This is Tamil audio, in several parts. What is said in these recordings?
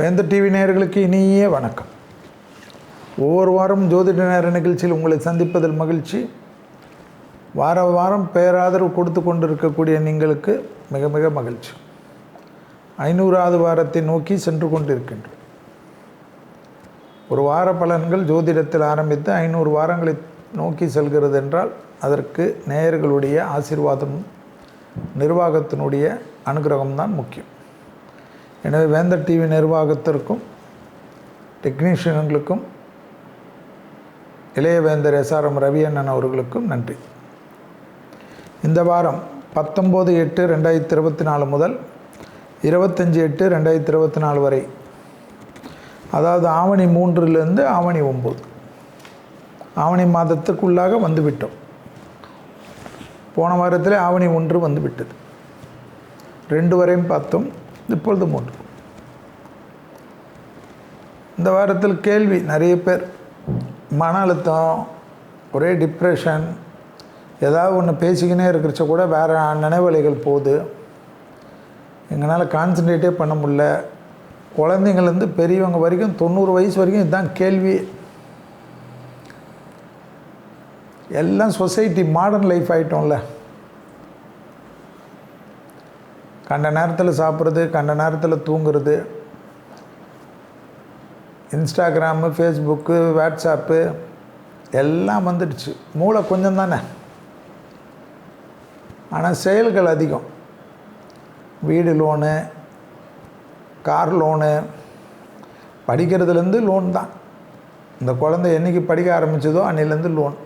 வேந்தர் டிவி நேயர்களுக்கு இனிய வணக்கம். ஒவ்வொரு வாரம் ஜோதிட நேர நிகழ்ச்சியில் உங்களை சந்திப்பதில் மகிழ்ச்சி. வார வாரம் பேராதரவு கொடுத்து கொண்டிருக்கக்கூடிய நீங்களுக்கு மிக மிக மகிழ்ச்சி. 500வது வாரத்தை நோக்கி சென்று கொண்டிருக்கின்றோம். ஒரு வார பலன்கள் ஜோதிடத்தில் ஆரம்பித்து 500 வாரங்களை நோக்கி செல்கிறது என்றால் அதற்கு நேயர்களுடைய ஆசீர்வாதம், நிர்வாகத்தினுடைய அனுகிரகம்தான் முக்கியம். எனவே வேந்தர் டிவி நிர்வாகத்திற்கும் டெக்னீஷியன்களுக்கும் இளைய வேந்தர் SRM ரவி அண்ணன் அவர்களுக்கும் நன்றி. இந்த வாரம் 19/8/2024 முதல் 25/8/2024 வரை, அதாவது ஆவணி 3லிருந்து ஆவணி 9, ஆவணி மாதத்துக்குள்ளாக வந்துவிட்டோம். போன வாரத்தில் ஆவணி 1 வந்துவிட்டது. 2 வரையும் பார்த்தோம், இப்பொழுது 3. இந்த வாரத்தில் கேள்வி நிறைய பேர், மன அழுத்தம், ஒரே டிப்ரெஷன், ஏதாவது ஒன்று பேசிக்கினே இருக்கிறச்ச கூட வேறு நினைவலைகள் போகுது, எங்களால் கான்சன்ட்ரேட்டே பண்ண முடியல, குழந்தைங்கள்லேருந்து பெரியவங்க வரைக்கும் 90 வயசு வரைக்கும் இதுதான் கேள்வி. எல்லாம் சொசைட்டி மாடர்ன் லைஃப் ஆகிட்டோம்ல. கண்ட நேரத்தில் சாப்பிட்றது, கண்ட நேரத்தில் தூங்குறது, இன்ஸ்டாகிராமு, ஃபேஸ்புக்கு, வாட்ஸ்அப்பு எல்லாம் வந்துடுச்சு. மூளை கொஞ்சம் தானே, ஆனால் செயல்கள் அதிகம். வீடு லோனு, கார் லோனு, படிக்கிறதுலேருந்து லோன் தான். இந்த குழந்தை என்றைக்கு படிக்க ஆரம்பித்ததோ அன்னிலேருந்து லோன்.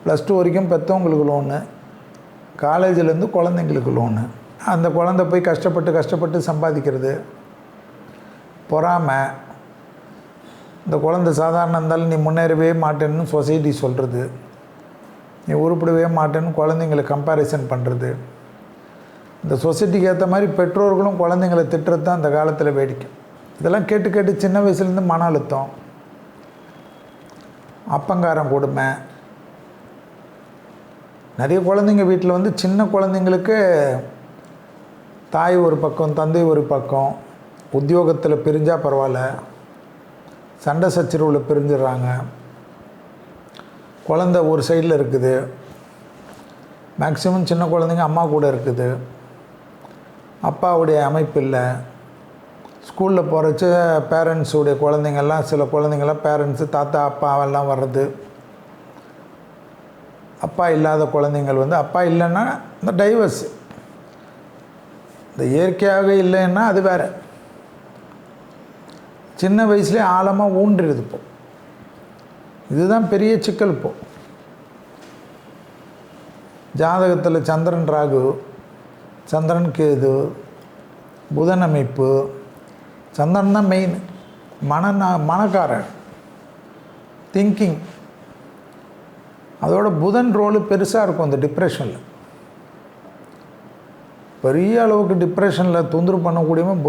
+2 வரைக்கும் பெற்றவங்களுக்கு லோனு, காலேஜிலேருந்து குழந்தைங்களுக்கு லோனு. அந்த குழந்தை போய் கஷ்டப்பட்டு சம்பாதிக்கிறது, பொறாமை. இந்த குழந்தை சாதாரண இருந்தாலும் நீ முன்னேறவே மாட்டேன்னு சொசைட்டி சொல்கிறது, நீ உருப்படவே மாட்டேன்னு குழந்தைங்களை கம்பேரிசன் பண்ணுறது. இந்த சொசைட்டிக்கு ஏற்ற மாதிரி பெற்றோர்களும் குழந்தைங்களை திட்டுறது தான் இந்த காலத்தில் வேடிக்கை. இதெல்லாம் கேட்டு சின்ன வயசுலேருந்து மன அழுத்தம், அப்பங்காரம் கொடுமை. நிறைய குழந்தைங்க வீட்டில் சின்ன குழந்தைங்களுக்கு தாய் ஒரு பக்கம், தந்தை ஒரு பக்கம், உத்தியோகத்தில் பிரிஞ்சால் பரவாயில்ல, சண்டை சச்சரவில் பிரிஞ்சிடுறாங்க. குழந்தை ஒரு சைடில் இருக்குது, மேக்ஸிமம் சின்ன குழந்தைங்க அம்மா கூட இருக்குது, அப்பாவுடைய அமைப்பு இல்லை. ஸ்கூலில் போகிறச்ச பேரண்ட்ஸுடைய குழந்தைங்கள்லாம், சில குழந்தைங்கள்லாம் பேரண்ட்ஸு தாத்தா அப்பாவெல்லாம் வர்றது. அப்பா இல்லாத குழந்தைங்கள் அப்பா இல்லைன்னா இந்த டைவர்ஸ். இந்த இயற்கையாகவே இல்லைன்னா அது வேறு. சின்ன வயசுலேயே ஆழமாக ஊன்றிடுது. இப்போ இதுதான் பெரிய சிக்கல். இப்போ ஜாதகத்தில் சந்திரன் ராகு, சந்திரன் கேது, புதன் அமைப்பு. சந்திரன் தான் மெயின், மனக்காரன், திங்கிங். அதோட புதன் ரோலு பெருசாக இருக்கும். அந்த டிப்ரெஷனில் பெரிய அளவுக்கு டிப்ரெஷனில் தொந்தரவு பண்ணக்கூடியவன்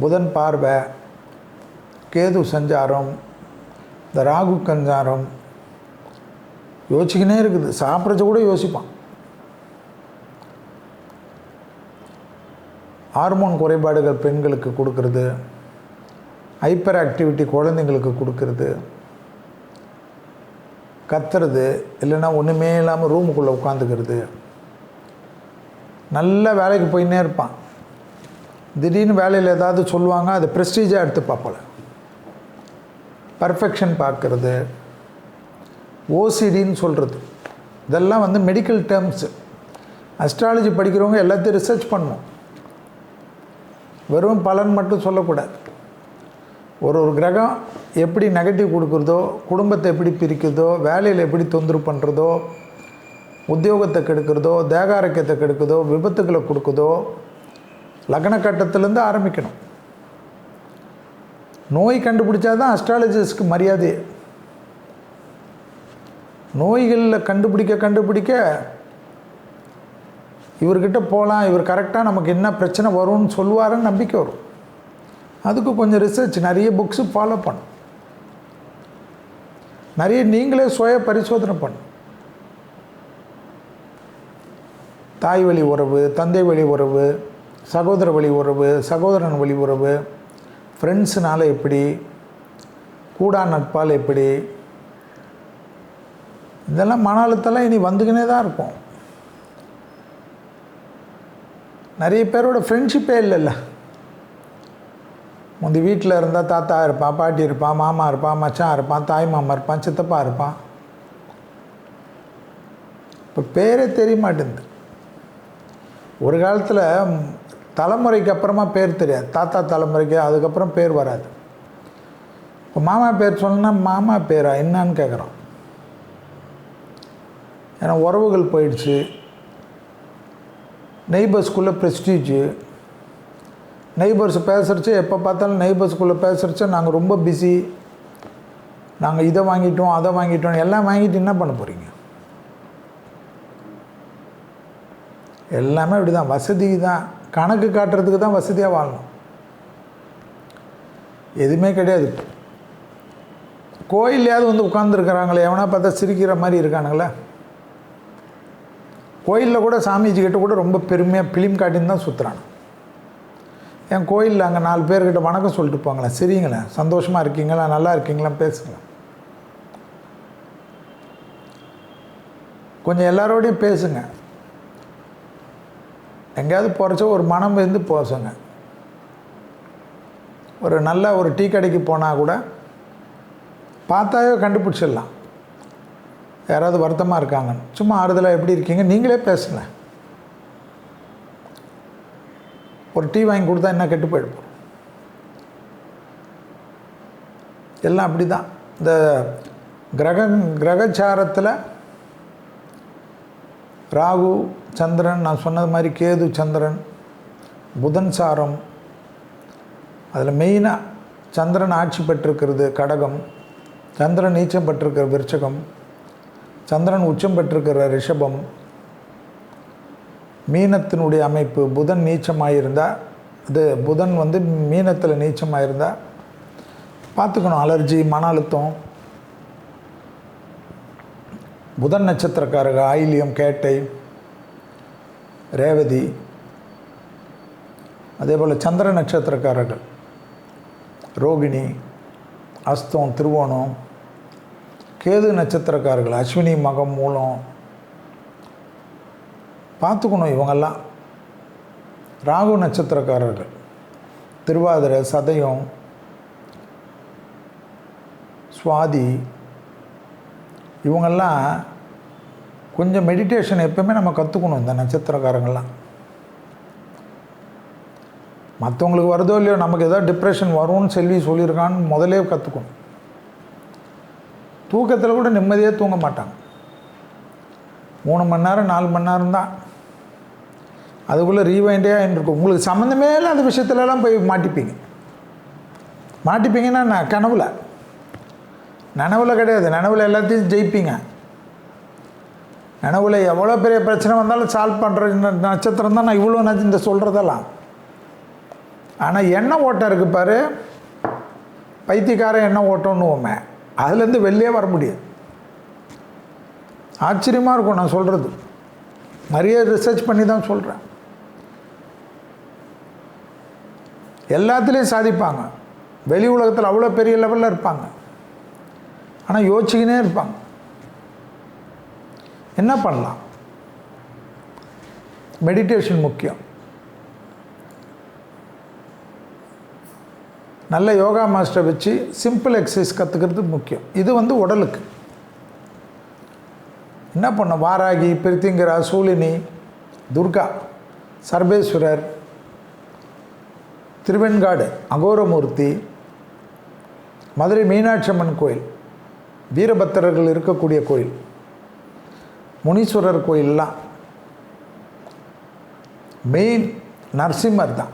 புதன் பார்வை, கேது சஞ்சாரம், இந்த ராகு சஞ்சாரம். யோசிச்சுக்கினே இருக்குது, சாப்பிட்றச்ச கூட யோசிப்பான். ஹார்மோன் குறைபாடுகள் பெண்களுக்கு கொடுக்கறது, ஹைப்பர் ஆக்டிவிட்டி குழந்தைங்களுக்கு கொடுக்கறது, கத்துறது, இல்லைன்னா ஒன்றுமே இல்லாமல் ரூமுக்குள்ளே உட்காந்துக்கிறது. நல்ல வேலைக்கு போயின்னே இருப்பான், திடீர்னு வேலையில் ஏதாவது சொல்லுவாங்க, அது ப்ரெஸ்டீஜாக எடுத்து பார்ப்பல. பர்ஃபெக்ஷன் பார்க்குறது, ஓசிடின்னு சொல்கிறது. இதெல்லாம் மெடிக்கல் டேர்ம்ஸு. அஸ்ட்ராலஜி படிக்கிறவங்க எல்லாத்தையும் ரிசர்ச் பண்ணணும், வெறும் பலன் மட்டும் சொல்லக்கூடாது. ஒரு கிரகம் எப்படி நெகட்டிவ் கொடுக்குறதோ, குடும்பத்தை எப்படி பிரிக்குதோ, வேலையில் எப்படி தொந்தரவு பண்ணுறதோ, உத்தியோகத்தை கெடுக்கிறதோ, தேகாரோக்கியத்தை கெடுக்குதோ, விபத்துக்களை கொடுக்குதோ, லக்ன கட்டத்திலேருந்து ஆரம்பிக்கணும். நோய் கண்டுபிடிச்சா தான் அஸ்ட்ராலஜிஸ்ட்க்கு மரியாதை. நோய்களில் கண்டுபிடிக்க இவர்கிட்ட போகலாம், இவர் கரெக்டாக நமக்கு என்ன பிரச்சனை வரும்னு சொல்லுவாருன்னு நம்பிக்கை வரும். அதுக்கு கொஞ்சம் ரிசர்ச், நிறைய புக்ஸு ஃபாலோ பண்ணும், நிறைய நீங்களே சுய பரிசோதனை பண்ணும். தாய் வழி உறவு, தந்தை வழி உறவு, சகோதர வழி உறவு, சகோதரன் வழி உறவு, ஃப்ரெண்ட்ஸுனால எப்படி, கூடா நட்பால் எப்படி, இதெல்லாம் மன அழுத்தம்லாம் இனி வந்துக்கினே தான் இருக்கும். நிறைய பேரோட ஃப்ரெண்ட்ஷிப்பே இல்லைல்ல. முந்தி வீட்டில் இருந்தால் தாத்தா இருப்பான், பாட்டி இருப்பான், மாமா இருப்பான், மச்சான் இருப்பான், தாய் மாமா இருப்பான், சித்தப்பா இருப்பான். இப்போ பேரே தெரிய மாட்டேங்குது. ஒரு காலத்தில் தலைமுறைக்கு அப்புறமா பேர் தெரியாது, தாத்தா தலைமுறைக்கு, அதுக்கப்புறம் பேர் வராது. இப்போ மாமா பேர் சொன்னால் மாமா பேரா என்னான்னு கேட்குறோம். ஏன்னா உறவுகள் போயிடுச்சு. நெய்பர்ஸ்குள்ளே ப்ரெஸ்டீஜு. நெய்பர்ஸ் பேசுகிறச்சு, எப்போ பார்த்தாலும் நெய்பர்ஸ்குள்ளே பேசுகிறச்ச நாங்கள் ரொம்ப பிஸி, நாங்கள் இதை வாங்கிட்டோம் அதை வாங்கிட்டோம், எல்லாம் வாங்கிட்டு என்ன பண்ண போகிறீங்க? எல்லாமே அப்படி தான், வசதி தான், கணக்கு காட்டுறதுக்கு தான் வசதியாக வாழணும். எதுவுமே கிடையாது. கோயிலையாவது வந்து உட்காந்துருக்கிறாங்களே, எவனா பார்த்தா சிரிக்கிற மாதிரி இருக்கானுங்களே. கோயிலில் கூட சாமிஜி கிட்ட கூட ரொம்ப பெருமையாக பிலிம் காட்டின்னு தான் சுற்றுறாங்க. என் கோயிலில் அங்கே 4 பேர்கிட்ட வணக்கம் சொல்லிட்டு போங்களேன், சரிங்களேன், சந்தோஷமாக இருக்கீங்களா, நல்லா இருக்கீங்களா, பேசுங்க. கொஞ்சம் எல்லாரோடையும் பேசுங்க. எங்கேயாவது போகிறச்ச ஒரு மனம் வந்து பேசுங்க. ஒரு நல்ல ஒரு டீ கடைக்கு போனால் கூட பார்த்தாவே கண்டுபிடிச்சிடலாம் யாராவது வருத்தமாக இருக்காங்கன்னு. சும்மா ஆறுதலாக எப்படி இருக்கீங்க நீங்களே பேசுங்க. ஒரு டீ வாங்கி கொடுத்தா என்ன கெட்டு போயிடுப்போம். எல்லாம் அப்படி தான். இந்த கிரகச்சாரத்தில் ராகு சந்திரன், நான் சொன்னது மாதிரி கேது சந்திரன், புதன் சாரம், அதில் மெயினாக சந்திரன் ஆட்சி பெற்றிருக்கிறது கடகம், சந்திரன் நீச்சம் பெற்றிருக்கிற விருச்சகம், சந்திரன் உச்சம் பெற்றிருக்கிற ரிஷபம், மீனத்தினுடைய அமைப்பு புதன் நீச்சமாயிருந்தால், இது புதன் வந்து மீனத்தில் நீச்சமாயிருந்தால் பார்த்துக்கணும். அலர்ஜி, மன அழுத்தம். புதன் நட்சத்திரக்காரர்கள் ஆயில்யம், கேட்டை, ரேவதி. அதே போல் சந்திர நட்சத்திரக்காரர்கள் ரோகிணி, அஸ்தம், திருவோணம். கேது நட்சத்திரக்காரர்கள் அஸ்வினி, மகம், மூலம். பார்த்துக்கணும் இவங்கெல்லாம். ராகு நட்சத்திரக்காரர்கள் திருவாதிரை, சதயம், சுவாதி. இவங்கெல்லாம் கொஞ்சம் மெடிடேஷன் எப்பவுமே நம்ம கற்றுக்கணும். இந்த நட்சத்திரக்காரங்கள்லாம் மற்றவங்களுக்கு வருதோ இல்லையோ, நமக்கு எதாவது டிப்ரெஷன் வரும்னு சொல்லியிருக்கான்னு முதலே கற்றுக்கணும். தூக்கத்தில் கூட நிம்மதியாக தூங்க மாட்டாங்க. 3 மணி நேரம் 4 மணி நேரம் தான். அதுக்குள்ளே ரீவைண்டே இருக்கும். உங்களுக்கு சம்மந்தமே இல்லாத விஷயத்துலலாம் போய் மாட்டிப்பீங்கன்னா நான் நனவில் கிடையாது. நனவில் எல்லாத்தையும் ஜெயிப்பீங்க. நனவில் எவ்வளோ பெரிய பிரச்சனை வந்தாலும் சால்வ் பண்ணுற நட்சத்திரம் தான் நான் இவ்வளோ இந்த சொல்கிறதெல்லாம். ஆனால் எண்ணெய் ஓட்டம் இருக்குது பாரு, பைத்தியக்கார எண்ணெய் ஓட்டம்னுவோமே, அதுலேருந்து வெளியே வர முடியாது. ஆச்சரியமாக இருக்கும் நான் சொல்கிறது. நிறைய ரிசர்ச் பண்ணி தான் சொல்கிறேன். எல்லாத்துலேயும் சாதிப்பாங்க. வெளி உலகத்தில் அவ்வளோ பெரிய லெவலில் இருப்பாங்க. ஆனால் யோசிச்சுக்கினே இருப்பாங்க. என்ன பண்ணலாம்? மெடிடேஷன் முக்கியம். நல்ல யோகா மாஸ்டரை வச்சு சிம்பிள் எக்ஸசைஸ் கற்றுக்கிறது முக்கியம். இது வந்து உடலுக்கு. என்ன பண்ணோம்? வாராகி, பிரித்திங்கரா, சூலினி, துர்கா, சர்வேஸ்வரர், திருவெண்காடு அகோரமூர்த்தி, மதுரை மீனாட்சி அம்மன் கோயில், வீரபத்திரர்கள் இருக்கக்கூடிய கோயில், முனீஸ்வரர் கோயிலெலாம் மெயின் நரசிம்மர் தான்.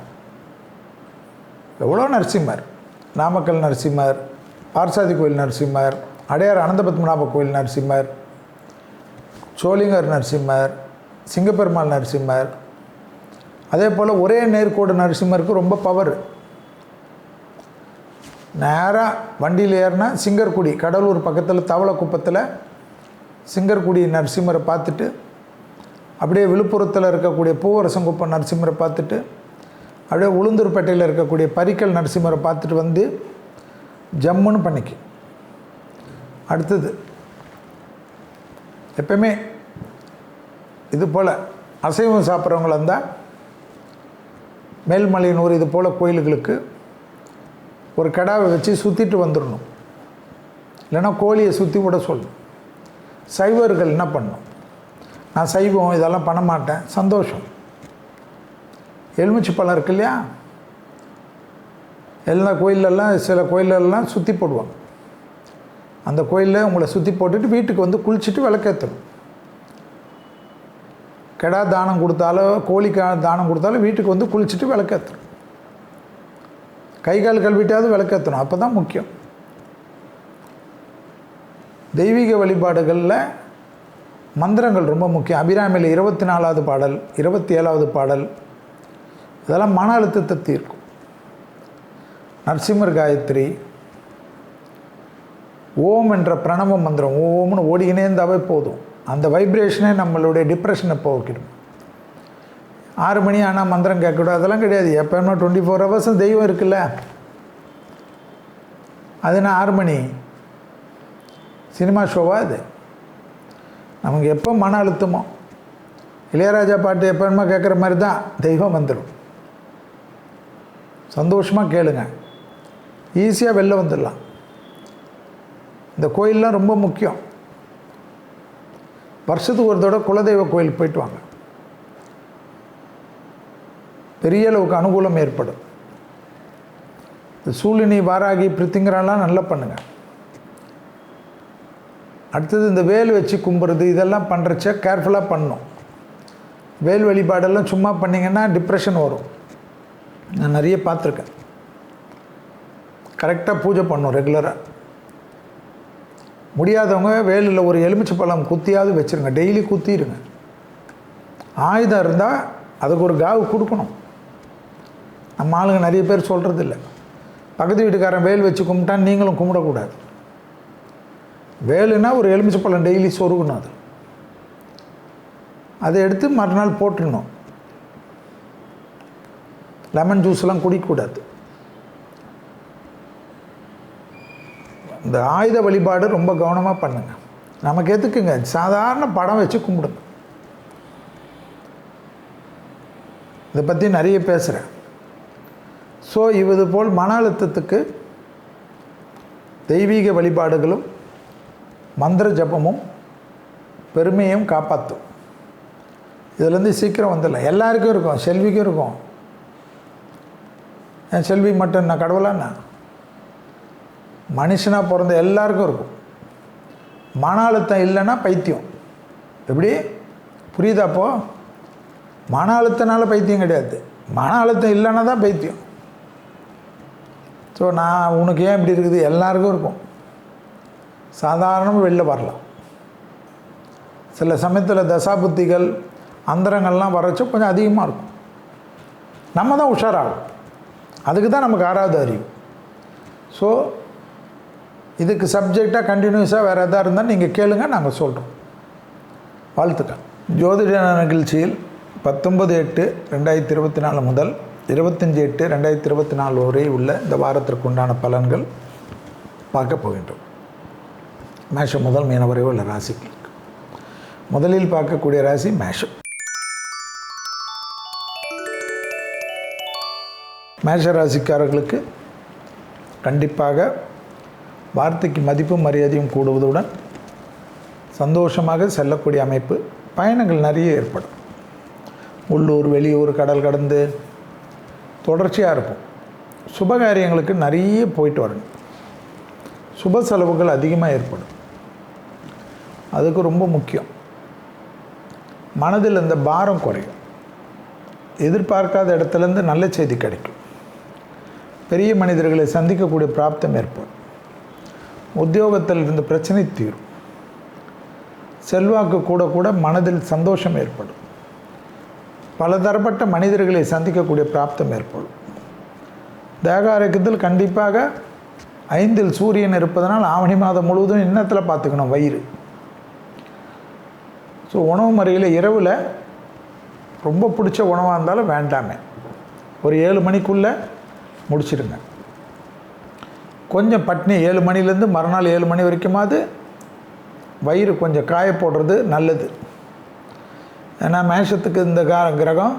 எவ்வளோ நரசிம்மர், நாமக்கல் நரசிம்மர், பார்சாதி கோயில் நரசிம்மர், அடையார் அனந்தபத்மநாப கோயில் நரசிம்மர், சோளிங்கர் நரசிம்மர், சிங்கப்பெருமாள் நரசிம்மர். அதே போல் ஒரே நேர்கோடு நரசிம்மருக்கு ரொம்ப பவர். நேராக வண்டியில் ஏறினா சிங்கர்குடி, கடலூர் பக்கத்தில் தவளக்குப்பத்தில் சிங்கர்குடி நரசிம்மரை பார்த்துட்டு, அப்படியே விழுப்புரத்தில் இருக்கக்கூடிய பூவரசங்குப்பம் நரசிம்மரை பார்த்துட்டு, அப்படியே உளுந்தூர்பேட்டையில் இருக்கக்கூடிய பரிக்கல் நரசிம்மரை பார்த்துட்டு வந்து ஜம்முன்னு பண்ணிக்கு. அடுத்தது எப்பவுமே இது போல் அசைவம் சாப்பிட்றவங்கள இருந்தால் மேல்மலையனூர் இது போல் கோயில்களுக்கு ஒரு கடாவை வச்சு சுற்றிட்டு வந்துடணும். இல்லைன்னா கோழியை சுற்றி விட சொல்லணும். சைவர்கள் என்ன பண்ணணும், நான் சைவம் இதெல்லாம் பண்ண மாட்டேன், சந்தோஷம். எலுமிச்சை பழம் இருக்கு இல்லையா, எல்லா கோயிலெல்லாம் சில கோயிலெல்லாம் சுற்றி போடுவாங்க. அந்த கோயிலில் உங்களை சுற்றி போட்டுட்டு வீட்டுக்கு வந்து குளிச்சுட்டு விளக்கேற்றணும். கெடா தானம் கொடுத்தாலும் கோழிக்கு தானம் கொடுத்தாலும் வீட்டுக்கு வந்து குளிச்சுட்டு விளக்கேற்றணும். கை கால் கழுவிட்டாவது விளக்கேற்றணும். அப்போ தான் முக்கியம். தெய்வீக வழிபாடுகளில் மந்திரங்கள் ரொம்ப முக்கியம். அபிராமியில் 24வது பாடல், 27வது பாடல் இதெல்லாம் மன அழுத்தத்தை தீர்க்கும். நரசிம்மர் காயத்ரி, ஓம் என்ற பிரணவ மந்திரம் ஓம்னு ஓடிக்கினே இருந்தாவே போதும். அந்த வைப்ரேஷனே நம்மளுடைய டிப்ரெஷனை போக்கிடும். 6 மணி ஆனால் மந்திரம் கேட்கக்கூடாது, அதெல்லாம் கிடையாது. எப்போயுமே 24 hours தெய்வம் இருக்குல்ல. அதுனா 6 மணி சினிமா ஷோவா அது? நமக்கு எப்போ மன அழுத்தமோ இளையராஜா பாட்டு எப்போயுமே கேட்குற மாதிரி தான் தெய்வம் வந்துடும். சந்தோஷமாக கேளுங்க, ஈஸியாக வெளில வந்துடலாம். இந்த கோயிலெலாம் ரொம்ப முக்கியம். வருஷத்துக்கு ஒரு தடவை குலதெய்வ கோயிலுக்கு போயிட்டு வாங்க. பெரிய அளவுக்கு அனுகூலம் ஏற்படும். இந்த சூழினி, வாராகி, பிரித்திங்கரெல்லாம் நல்லா பண்ணுங்கள். அடுத்தது இந்த வேல் வச்சு கும்புறது இதெல்லாம் பண்ணுறச்ச கேர்ஃபுல்லாக பண்ணணும். வேல் வழிபாடெல்லாம் சும்மா பண்ணிங்கன்னா டிப்ரெஷன் வரும். நான் நிறைய பார்த்துருக்கேன். கரெக்டாக பூஜை பண்ணணும் ரெகுலராக. முடியாதவங்க வேலில் ஒரு எலுமிச்சை பழம் குத்தியாவது வச்சுருங்க, டெய்லி குத்திடுங்க. ஆயுதம் இருந்தால் அதுக்கு ஒரு காவு கொடுக்கணும். நம்ம ஆளுங்க நிறைய பேர் சொல்கிறது இல்லை. பக்கத்து வீட்டுக்காரன் வேல் வச்சு கும்பிட்டா நீங்களும் கும்பிடக்கூடாது. வேலுன்னா ஒரு எலுமிச்சை பழம் டெய்லி சொருகணும். அதை எடுத்து மறுநாள் போட்டுடணும். லெமன் ஜூஸ்லாம் குடிக்கக்கூடாது. இந்த ஆயுத வழிபாடு ரொம்ப கவனமாக பண்ணுங்க. நமக்கு எதுக்குங்க, சாதாரண படம் வச்சு கும்பிடுங்க. இதை பற்றி நிறைய பேசுகிறேன். ஸோ இது போல் மன அழுத்தத்துக்கு தெய்வீக வழிபாடுகளும் மந்திர ஜபமும் பெருமையும் காப்பாற்றும். இதுலேருந்து சீக்கிரம் வந்துடலாம். எல்லாருக்கும் இருக்கும், செல்விக்கும் இருக்கும். என் செல்வி மட்டும் நான் கடவுளாண்ணா? மனுஷனாக பிறந்த எல்லாருக்கும் இருக்கும். மன அழுத்தம் இல்லைன்னா பைத்தியம். எப்படி புரியுதாப்போ? மன அழுத்தனால பைத்தியம் கிடையாது, மன அழுத்தம் இல்லைன்னா தான் பைத்தியம். ஸோ நான் உனக்கு ஏன் இப்படி இருக்குது, எல்லாருக்கும் இருக்கும். சாதாரணமாக வெளில வரலாம். சில சமயத்தில் தசாபுத்திகள் அந்தரங்கள்லாம் வரச்சோ கொஞ்சம் அதிகமாக இருக்கும். நம்ம தான் உஷாராகும். அதுக்கு தான் நமக்கு 6வது அறிவு. ஸோ இதுக்கு சப்ஜெக்டாக கண்டினியூஸாக வேறு எதாவது இருந்தால் நீங்கள் கேளுங்க, நாங்கள் சொல்கிறோம். வாழ்த்துக்கள். ஜோதிட நிகழ்ச்சியில் 19/8/2024 முதல் 25/8/2024 வரை உள்ள இந்த வாரத்திற்கு உண்டான பலன்கள் பார்க்க போகின்றோம். மேஷம் முதல் மீனம் வரை உள்ள ராசிக்கு முதலில் பார்க்கக்கூடிய ராசி மேஷம். மேஷ ராசிக்காரர்களுக்கு கண்டிப்பாக வார்த்தைக்கு மதிப்பும் மரியாதையும் கூடுவதுடன் சந்தோஷமாக செல்லக்கூடிய அமைப்பு, பயணங்கள் நிறைய ஏற்படும். உள்ளூர், வெளியூர், கடல் கடந்து தொடர்ச்சியாக இருக்கும். சுபகாரியங்களுக்கு நிறைய போயிட்டு வரணும். சுப செலவுகள் அதிகமாக ஏற்படும். அதுக்கு ரொம்ப முக்கியம். மனதில் இந்த பாரம் குறையும். எதிர்பார்க்காத இடத்துலேருந்து நல்ல செய்தி கிடைக்கும். பெரிய மனிதர்களை சந்திக்கக்கூடிய பிராப்தம் ஏற்படும். உத்தியோகத்தில் இருந்த பிரச்சனை தீரும். செல்வாக்கு கூட கூட மனதில் சந்தோஷம் ஏற்படும். பலதரப்பட்ட மனிதர்களை சந்திக்கக்கூடிய பிராப்தம் ஏற்படும். தேக ஆரோக்கியத்தில் கண்டிப்பாக 5ல் சூரியன் இருப்பதனால் ஆவணி மாதம் முழுவதும் இன்னத்தில் பார்த்துக்கணும் வயிறு. ஸோ உணவு முறையில் இரவில் ரொம்ப பிடிச்ச உணவாக இருந்தாலும் வேண்டாமே. ஒரு 7 மணிக்குள்ளே முடிச்சிடுங்க. கொஞ்சம் பட்னி 7 மணிலேருந்து மறுநாள் 7 மணி வரைக்குமாவது வயிறு கொஞ்சம் காய போடுறது நல்லது. ஏன்னா மேஷத்துக்கு இந்த கிரகம்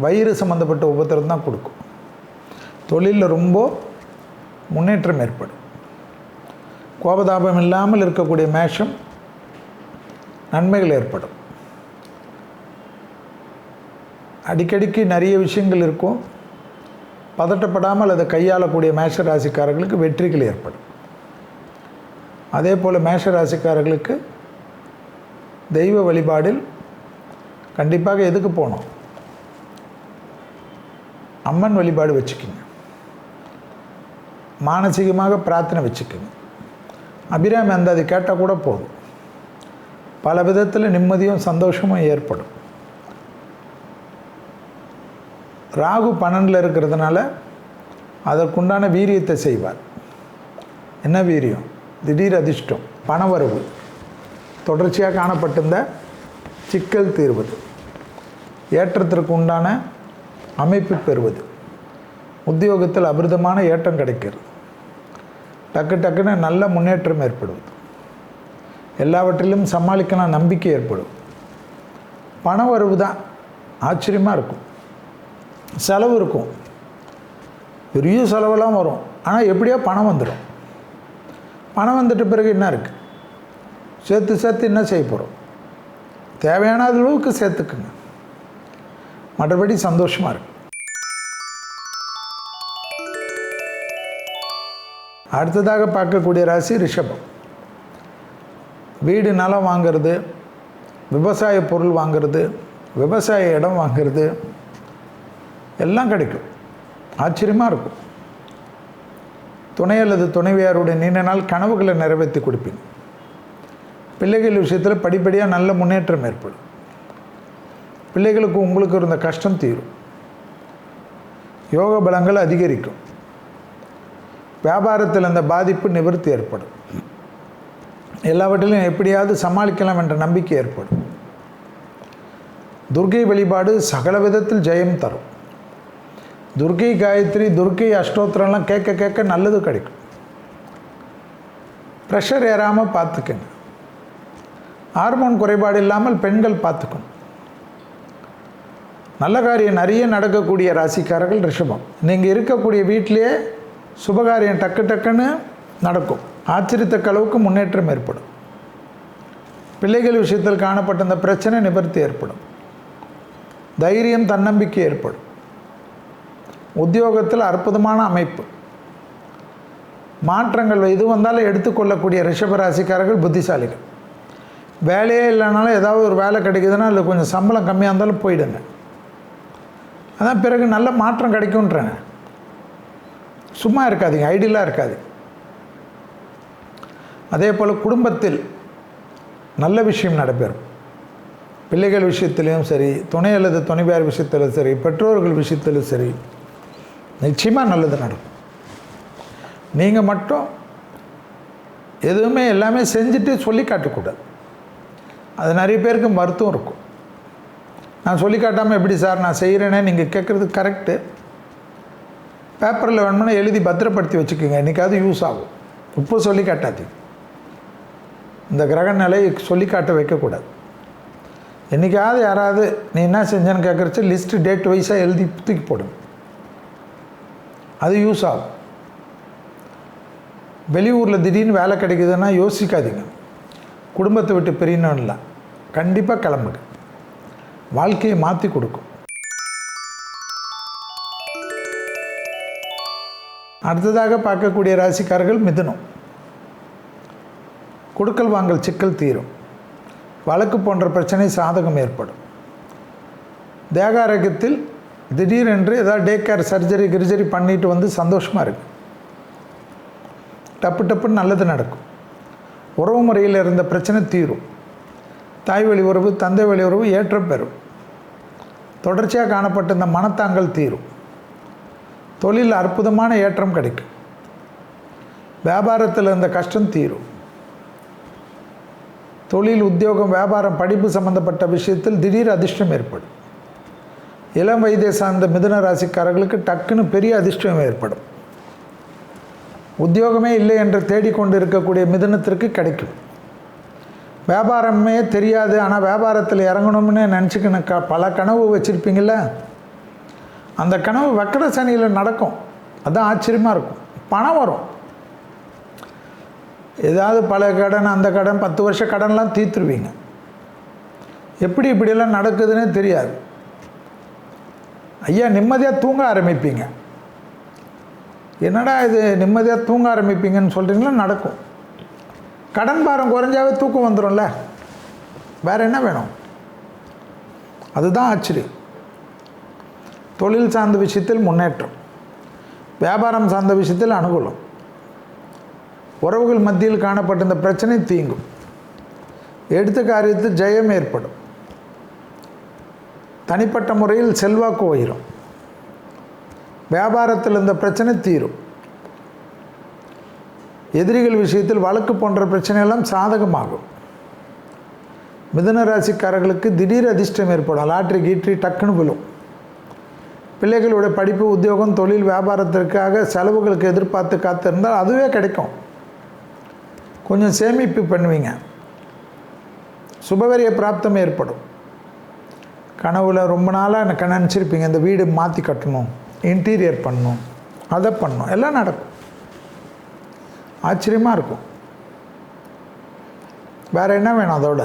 வயிறு சம்மந்தப்பட்ட உபத்திரம் தான் கொடுக்கும். தொழிலில் ரொம்ப முன்னேற்றம் ஏற்படும். கோபதாபம் இல்லாமல் இருக்கக்கூடிய மேஷம் நன்மைகள் ஏற்படும். அடிக்கடிக்கு நிறைய விஷயங்கள் இருக்கும். பதட்டப்படாமல் அதை கையாளக்கூடிய மேஷ ராசிக்காரர்களுக்கு வெற்றிகள் ஏற்படும். அதே போல் மேஷ ராசிக்காரர்களுக்கு தெய்வ வழிபாடில் கண்டிப்பாக எதுக்கு போகணும்? அம்மன் வழிபாடு வச்சுக்கிங்க. மானசீகமாக பிரார்த்தனை வச்சுக்கோங்க. அபிராமி அந்தாதி கேட்டால் கூட போதும். பல விதத்தில் நிம்மதியும் சந்தோஷமும் ஏற்படும். ராகு 12 இருக்கிறதுனால அதற்குண்டான வீரியத்தை செய்வார். என்ன வீரியம்? திடீர் அதிர்ஷ்டம், பணவரவு, தொடர்ச்சியாக காணப்பட்டிருந்த சிக்கல் தீர்வது, ஏற்றத்திற்கு உண்டான அமைப்பு பெறுவது, உத்தியோகத்தில் அபிருதமான ஏற்றம் கிடைக்கிறது, டக்குன்னு நல்ல முன்னேற்றம் ஏற்படுவது, எல்லாவற்றிலும் சமாளிக்கலாம் நம்பிக்கை ஏற்படும். பணவரவு தான் ஆச்சரியமாக இருக்கும். செலவு இருக்கும், பெரிய செலவெல்லாம் வரும். ஆனால் எப்படியோ பணம் வந்துடும். பணம் வந்துட்ட பிறகு என்ன இருக்குது? சேர்த்து என்ன செய்ய போகிறோம்? தேவையான அளவுக்கு சேர்த்துக்குங்க. மற்றபடி சந்தோஷமாக இருக்கு. அடுத்ததாக பார்க்கக்கூடிய ராசி ரிஷபம். வீடு நிலம் வாங்கிறது, விவசாய பொருள் வாங்கிறது, விவசாய இடம் வாங்கிறது எல்லாம் கிடைக்கும். ஆச்சரியமாக இருக்கும். துணை அல்லது துணைவியாருடைய நீண்ட நாள் கனவுகளை நிறைவேற்றி கொடுப்பீங்க. பிள்ளைகள் விஷயத்தில் படிப்படியாக நல்ல முன்னேற்றம் ஏற்படும். பிள்ளைகளுக்கு உங்களுக்கு இருந்த கஷ்டம் தீரும். யோக பலங்கள் அதிகரிக்கும். வியாபாரத்தில் அந்த பாதிப்பு நிவர்த்தி ஏற்படும். எல்லாவற்றிலும் எப்படியாவது சமாளிக்கலாம் என்ற நம்பிக்கை ஏற்படும். துர்க்கை வழிபாடு சகல விதத்தில் ஜெயம் தரும். துர்க்கை காயத்ரி, துர்க்கை அஷ்டோத்திரம்லாம் கேட்க நல்லது கிடைக்கும். ப்ரெஷர் ஏறாமல் பார்த்துக்கங்க. ஹார்மோன் குறைபாடு இல்லாமல் பெண்கள் பார்த்துக்கணும். நல்ல காரியம் நிறைய நடக்கக்கூடிய ராசிக்காரர்கள் ரிஷபம். நீங்கள் இருக்கக்கூடிய வீட்டிலேயே சுபகாரியம் டக்குன்னு நடக்கும். ஆச்சரியத்தக்க அளவுக்கு முன்னேற்றம் ஏற்படும். பிள்ளைகள் விஷயத்தில் காணப்பட்ட அந்த பிரச்சனை நிவர்த்தி ஏற்படும். தைரியம், தன்னம்பிக்கை ஏற்படும். உத்தியோகத்தில் அற்புதமான அமைப்பு, மாற்றங்கள் எது வந்தாலும் எடுத்துக்கொள்ளக்கூடிய ரிஷபராசிக்காரர்கள் புத்திசாலிகள். வேலையே இல்லைனாலும் ஏதாவது ஒரு வேலை கிடைக்குதுன்னா அதில் கொஞ்சம் சம்பளம் கம்மியாக இருந்தாலும் போயிடுங்க. அதான் பிறகு நல்ல மாற்றம் கிடைக்கும்ன்றேங்க. சும்மா இருக்காதீங்க, ஐடியலாக இருக்காது. அதே போல் குடும்பத்தில் நல்ல விஷயம் நடைபெறும். பிள்ளைகள் விஷயத்திலையும் சரி, துணை அல்லது துணைவியார் விஷயத்திலும் சரி, பெற்றோர்கள் விஷயத்திலும் சரி, நிச்சயமாக நல்லது நடக்கும். நீங்கள் மட்டும் எதுவுமே எல்லாமே செஞ்சுட்டு சொல்லி காட்டக்கூடாது. அது நிறைய பேருக்கு மருத்துவம் இருக்கும். நான் சொல்லி காட்டாமல் எப்படி சார் நான் செய்கிறேனே நீங்கள் கேட்குறது கரெக்டு. பேப்பரில் வேணும்னா எழுதி பத்திரப்படுத்தி வச்சுக்கோங்க, என்றைக்காவது யூஸ் ஆகும். இப்போ சொல்லி காட்டாதீங்க. இந்த கிரக நிலையை சொல்லி காட்ட வைக்கக்கூடாது. என்றைக்காவது யாராவது நீ என்ன செஞ்சேன்னு கேட்குறச்சு லிஸ்ட்டு டேட் வைஸாக எழுதி தூக்கி போடுங்க, அது யூஸ் ஆகும். வெளியூரில் திடீர்னு வேலை கிடைக்குதுன்னா யோசிக்காதீங்க. குடும்பத்தை விட்டு பிரியணும் இல்லை, கண்டிப்பாக கிளம்புங்க. வாழ்க்கையை மாற்றி கொடுக்கும். அடுத்ததாக பார்க்கக்கூடிய ராசிக்காரர்கள் மிதுனம். கொடுக்கல் வாங்கல் சிக்கல் தீரும். வழக்கு போன்ற பிரச்சனை சாதகம் ஏற்படும். தேக ஆரோக்கியத்தில் திடீரென்று ஏதாவது டே கேர் சர்ஜரி கிர்ஜரி பண்ணிட்டு வந்து சந்தோஷமாக இருக்குது. டப்புன்னு நல்லது நடக்கும். உறவு முறையில் இருந்த பிரச்சனை தீரும். தாய் வழி உறவு, தந்தை வழி உறவு ஏற்றம் பெறும். தொடர்ச்சியாக காணப்பட்ட இந்த மனத்தாங்கல் தீரும். தொழில் அற்புதமான ஏற்றம் கிடைக்கும். வியாபாரத்தில் இருந்த கஷ்டம் தீரும். தொழில், உத்தியோகம், வியாபாரம், படிப்பு சம்பந்தப்பட்ட விஷயத்தில் திடீர் அதிர்ஷ்டம் ஏற்படும். இளம் வயதை சார்ந்த மிதுன ராசிக்காரர்களுக்கு டக்குன்னு பெரிய அதிர்ஷ்டம் ஏற்படும். உத்தியோகமே இல்லை என்று தேடிக்கொண்டு இருக்கக்கூடிய மிதுனத்திற்கு கிடைக்கும். வியாபாரமே தெரியாது, ஆனால் வியாபாரத்தில் இறங்கணும்னு நினச்சிக்கின பல கனவு வச்சுருப்பீங்கள, அந்த கனவு வக்கர சனியில் நடக்கும். அதுதான் ஆச்சரியமாக இருக்கும். பணம் வரும். ஏதாவது பல கடன், அந்த கடன், 10 வருஷ கடன்லாம் தீர்த்துருவீங்க. எப்படி இப்படியெல்லாம் நடக்குதுன்னே தெரியாது. ஐயா நிம்மதியாக தூங்க ஆரம்பிப்பீங்க. என்னடா இது நிம்மதியாக தூங்க ஆரம்பிப்பீங்கன்னு சொல்கிறீங்களா, நடக்கும். கடன் பாரம் குறைஞ்சாவே தூக்கம் வந்துடும்ல, வேறு என்ன வேணும்? அதுதான் ஆச்சரியம். தொழில் சார்ந்த விஷயத்தில் முன்னேற்றம், வியாபாரம் சார்ந்த விஷயத்தில் அனுகூலம், உறவுகள் மத்தியில் காணப்பட்ட இந்த பிரச்சனை தீங்கும், எடுத்த காரியத்தில் ஜெயம் ஏற்படும், தனிப்பட்ட முறையில் செல்வாக்கு உயரும், வியாபாரத்தில் இந்த பிரச்சனை தீரும், எதிரிகள் விஷயத்தில் வழக்கு போன்ற பிரச்சனையெல்லாம் சாதகமாகும். மிதுன ராசிக்காரர்களுக்கு திடீர் அதிர்ஷ்டம் ஏற்படும். லாட்ரி கீட்ரி டக்குன்னு விழும். பிள்ளைகளுடைய படிப்பு, உத்தியோகம், தொழில், வியாபாரத்திற்காக செலவுகளுக்கு எதிர்பார்த்து காத்திருந்தால் அதுவே கிடைக்கும். கொஞ்சம் சேமிப்பு பண்ணுவீங்க. சுபவரிய பிராப்தம் ஏற்படும். கனவுல ரொம்ப நாளாக நினச்சிருப்பீங்க, இந்த வீடு மாற்றி கட்டணும், இன்டீரியர் பண்ணணும், அதை பண்ணணும், எல்லாம் நடக்கும். ஆச்சரியமாக இருக்கும். வேறு என்ன வேணும்? அதோட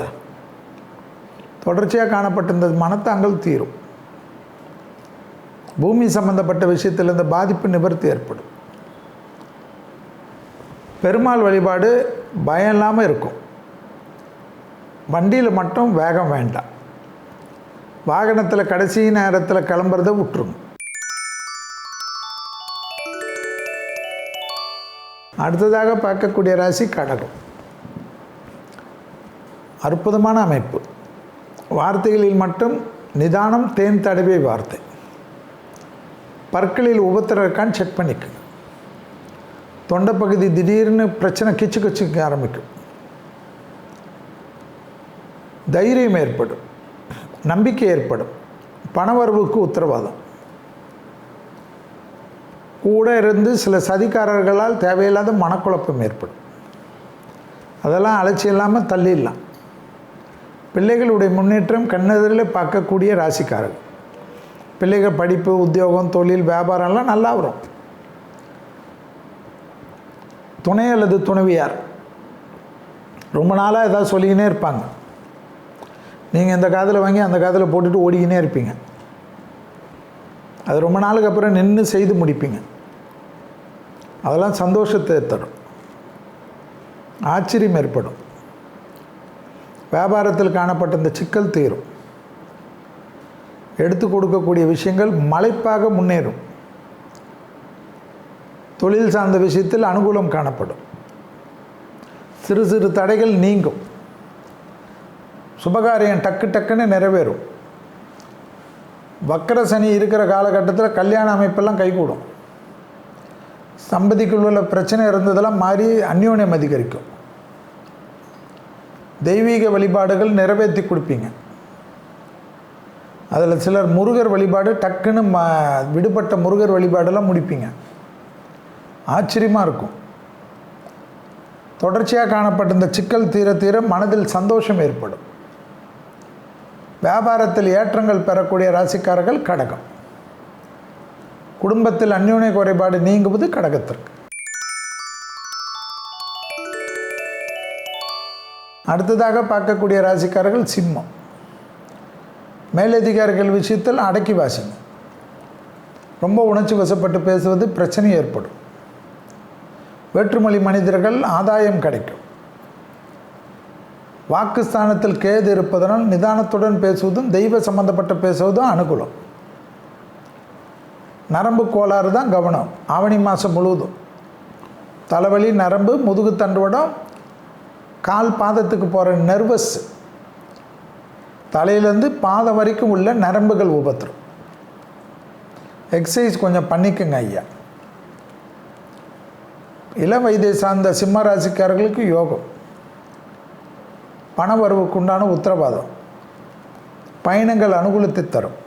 தொடர்ச்சியாக காணப்பட்ட இந்த மனத்தாங்கல் தீரும். பூமி சம்பந்தப்பட்ட விஷயத்தில் இந்த பாதிப்பு நிவர்த்தி ஏற்படும். பெருமாள் வழிபாடு பயம் இல்லாமல் இருக்கும். வண்டியில் மட்டும் வேகம் வேண்டாம். வாகனத்தில் கடைசி நேரத்தில் கிளம்புறதை விட்டுருங்க. அடுத்ததாக பார்க்கக்கூடிய ராசி கடகம். அற்புதமான அமைப்பு. வார்த்தைகளில் மட்டும் நிதானம், தேன் தடவை வார்த்தை. பற்களில் உபத்திரம் இருக்கான்னு செக் பண்ணிக்க. தொண்டை பகுதி திடீர்னு பிரச்சனை கிச்சுக்க ஆரம்பிக்கும். தைரியம் ஏற்படும், நம்பிக்கை ஏற்படும், பணவரவுக்கு உத்தரவாதம். கூட இருந்து சில சதிகாரர்களால் தேவையில்லாத மனக்குழப்பம் ஏற்படும். அதெல்லாம் அலட்சி இல்லாமல் தள்ளிடலாம். பிள்ளைகளுடைய முன்னேற்றம் கண்ணெதிரில் பார்க்கக்கூடிய ராசிக்காரர்கள். பிள்ளைகள் படிப்பு, உத்தியோகம், தொழில், வியாபாரம்லாம் நல்லா வரும். துணை அல்லது துணைவியார் ரொம்ப நாளாக ஏதாவது சொல்லிக்கினே இருப்பாங்க. நீங்கள் இந்த காதில் வாங்கி அந்த காதில் போட்டுட்டு ஓடிக்கினே இருப்பீங்க. அது ரொம்ப நாளுக்கு அப்புறம் நின்று செய்து முடிப்பீங்க. அதெல்லாம் சந்தோஷத்தை தரும், ஆச்சரியம் ஏற்படும். வியாபாரத்தில் காணப்பட்ட இந்த சிக்கல் தீரும். எடுத்து கொடுக்கக்கூடிய விஷயங்கள் மலைப்பாக முன்னேறும். தொழில் சார்ந்த விஷயத்தில் அனுகூலம் காணப்படும். சிறு சிறு தடைகள் நீங்கும். சுபகாரியம் டக்குன்னு நிறைவேறும். வக்கர சனி இருக்கிற காலகட்டத்தில் கல்யாண அமைப்பெல்லாம் கைகூடும். சம்பதிக்குள்ள பிரச்சனை இருந்ததெல்லாம் மாறி அந்யோன்யம் அதிகரிக்கும். தெய்வீக வழிபாடுகள் நிறைவேற்றி கொடுப்பீங்க. அதில் சிலர் முருகர் வழிபாடு டக்குன்னு விடுபட்ட முருகர் வழிபாடெல்லாம் முடிப்பீங்க. ஆச்சரியமாக இருக்கும். தொடர்ச்சியாக காணப்பட்ட இந்த சிக்கல் தீர தீர மனதில் சந்தோஷம் ஏற்படும். வியாபாரத்தில் ஏற்றங்கள் பெறக்கூடிய ராசிக்காரர்கள் கடகம். குடும்பத்தில் அந்யோன்ய குறைபாடு நீங்குவது கடகத்திற்கு. அடுத்ததாக பார்க்கக்கூடிய ராசிக்காரர்கள் சிம்மம். மேலதிகாரிகள் விஷயத்தில் அடக்கி வாசிங்க. ரொம்ப உணர்ச்சி வசப்பட்டு பேசுவது பிரச்சனை ஏற்படும். வேற்றுமொழி மனிதர்கள் ஆதாயம் கிடைக்கும். வாக்குஸ்தானத்தில் கேது இருப்பதனால் நிதானத்துடன் பேசுவதும் தெய்வ சம்பந்தப்பட்ட பேசுவதும் அனுகூலம். நரம்பு கோளாறு தான் கவனம். ஆவணி மாதம் முழுவதும் தலைவலி, நரம்பு, முதுகு தண்டுவடம், கால் பாதத்துக்கு போகிற நர்வஸ், தலையிலேருந்து பாதம் வரைக்கும் உள்ள நரம்புகள் உபத்திரம். எக்ஸசைஸ் கொஞ்சம் பண்ணிக்கங்க ஐயா. இளம் வயதை சார்ந்த சிம்ம ராசிக்காரர்களுக்கு யோகம். பண வரவுக்கு உண்டான உத்தரவாதம். பயணங்கள் அனுகூலத்தை தரும்.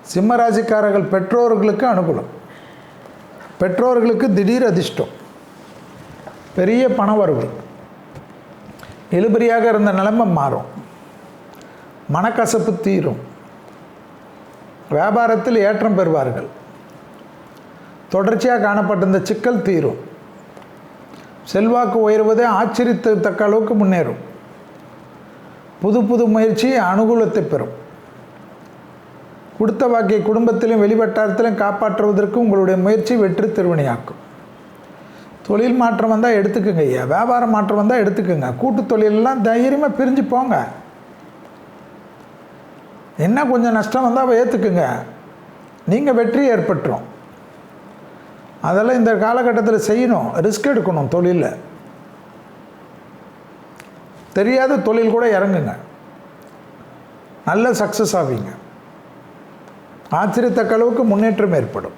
சிம்ம ராசிக்காரர்கள் பெற்றோர்களுக்கு அனுகூலம். பெற்றோர்களுக்கு திடீர் அதிர்ஷ்டம், பெரிய பண வரவு, இழுபறியாக இருந்த நிலைமை மாறும், மனக்கசப்பு தீரும், வியாபாரத்தில் ஏற்றம் பெறுவார்கள், தொடர்ச்சியாக காணப்பட்டிருந்த சிக்கல் தீரும், செல்வாக்கு உயர்வதே ஆச்சரியத்தக்க அளவுக்கு முன்னேறும், புது புது முயற்சி அனுகூலத்தை பெறும், கொடுத்த வாக்கை குடும்பத்திலும் வெளிவட்டாரத்திலும் காப்பாற்றுவதற்கு உங்களுடைய முயற்சி வெற்றி திருவினையாக்கும். தொழில் மாற்றம் வந்தால் எடுத்துக்குங்க ஐயா, வியாபார மாற்றம் வந்தால் எடுத்துக்குங்க. கூட்டு தொழிலெல்லாம் தைரியமாக பிரிஞ்சு போங்க. என்ன கொஞ்சம் நஷ்டம் வந்தால் ஏற்றுக்குங்க, நீங்கள் வெற்றி ஏற்பட்டுரும். அதெல்லாம் இந்த காலகட்டத்தில் செய்யணும், ரிஸ்க் எடுக்கணும். தொழிலில் தெரியாத தொழில் கூட இறங்குங்க, நல்ல சக்ஸஸ் ஆவீங்க, ஆச்சரியத்தக்க அளவுக்கு முன்னேற்றம் ஏற்படும்.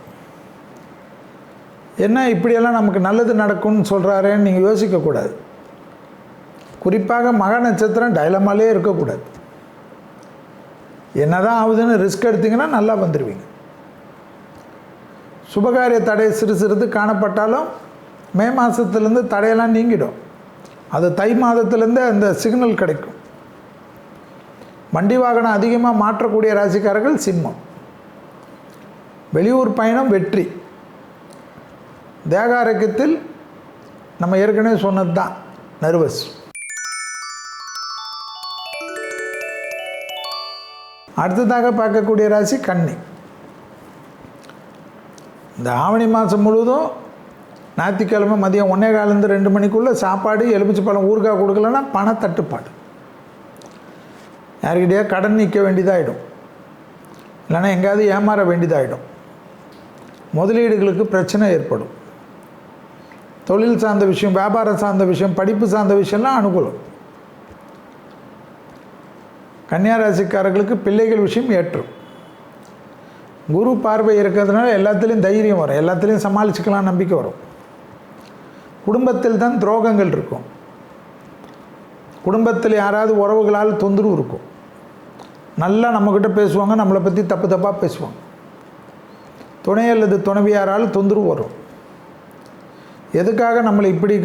என்ன இப்படியெல்லாம் நமக்கு நல்லது நடக்கும்னு சொல்கிறாரேன்னு நீங்கள் யோசிக்கக்கூடாது. குறிப்பாக மக நட்சத்திரம் டைலமாலே இருக்கக்கூடாது. என்ன தான் ஆகுதுன்னு ரிஸ்க் எடுத்திங்கன்னா நல்லா வந்துடுவீங்க. சுபகாரிய தடை சிறு சிறிது காணப்பட்டாலும் மே மாதத்துலேருந்து தடையெல்லாம் நீங்கிடும். அது தை மாதத்துலேருந்து அந்த சிக்னல் கிடைக்கும். வண்டி வாகனம் அதிகமாக மாற்றக்கூடிய ராசிக்காரர்கள் சிம்மம். வெளியூர் பயணம் வெற்றி. தேக ஆரோக்கியத்தில் நம்ம ஏற்கனவே சொன்னது தான், நர்வஸ். அடுத்ததாக பார்க்கக்கூடிய ராசி கன்னி. இந்த ஆவணி மாதம் முழுவதும் ஞாயிற்றுக்கிழமை மதியம் 1:15 2 மணிக்குள்ளே சாப்பாடு எலுமிச்சைப்பழம் ஊறுகாய் கொடுக்கலன்னா பணத்தட்டுப்பாடு. யார்கிட்டயா கடன் நிற்க வேண்டியதாகிடும், இல்லைன்னா எங்கேயாவது ஏமாற வேண்டியதாகிடும். முதலீடுகளுக்கு பிரச்சனை ஏற்படும். தொழில் சார்ந்த விஷயம், வியாபாரம் சார்ந்த விஷயம், படிப்பு சார்ந்த விஷயம்லாம் அனுகூலம். கன்னியா ராசிக்காரர்களுக்கு பிள்ளைகள் விஷயம் ஏற்றும். குரு பார்வை இருக்கிறதுனால எல்லாத்துலேயும் தைரியம் வரும், எல்லாத்துலேயும் சமாளிச்சுக்கலாம் நம்பிக்கை வரும். குடும்பத்தில் தான் துரோகங்கள் இருக்கும். குடும்பத்தில் யாராவது உறவுகளால் தொந்தரவு இருக்கும். நல்லா நம்மக்கிட்ட பேசுவாங்க, நம்மளை பற்றி தப்பு தப்பாக பேசுவாங்க. துணை அல்லது துணைவியாரால் தொந்தரவு வரும். எதுக்காக நம்மளை இப்படி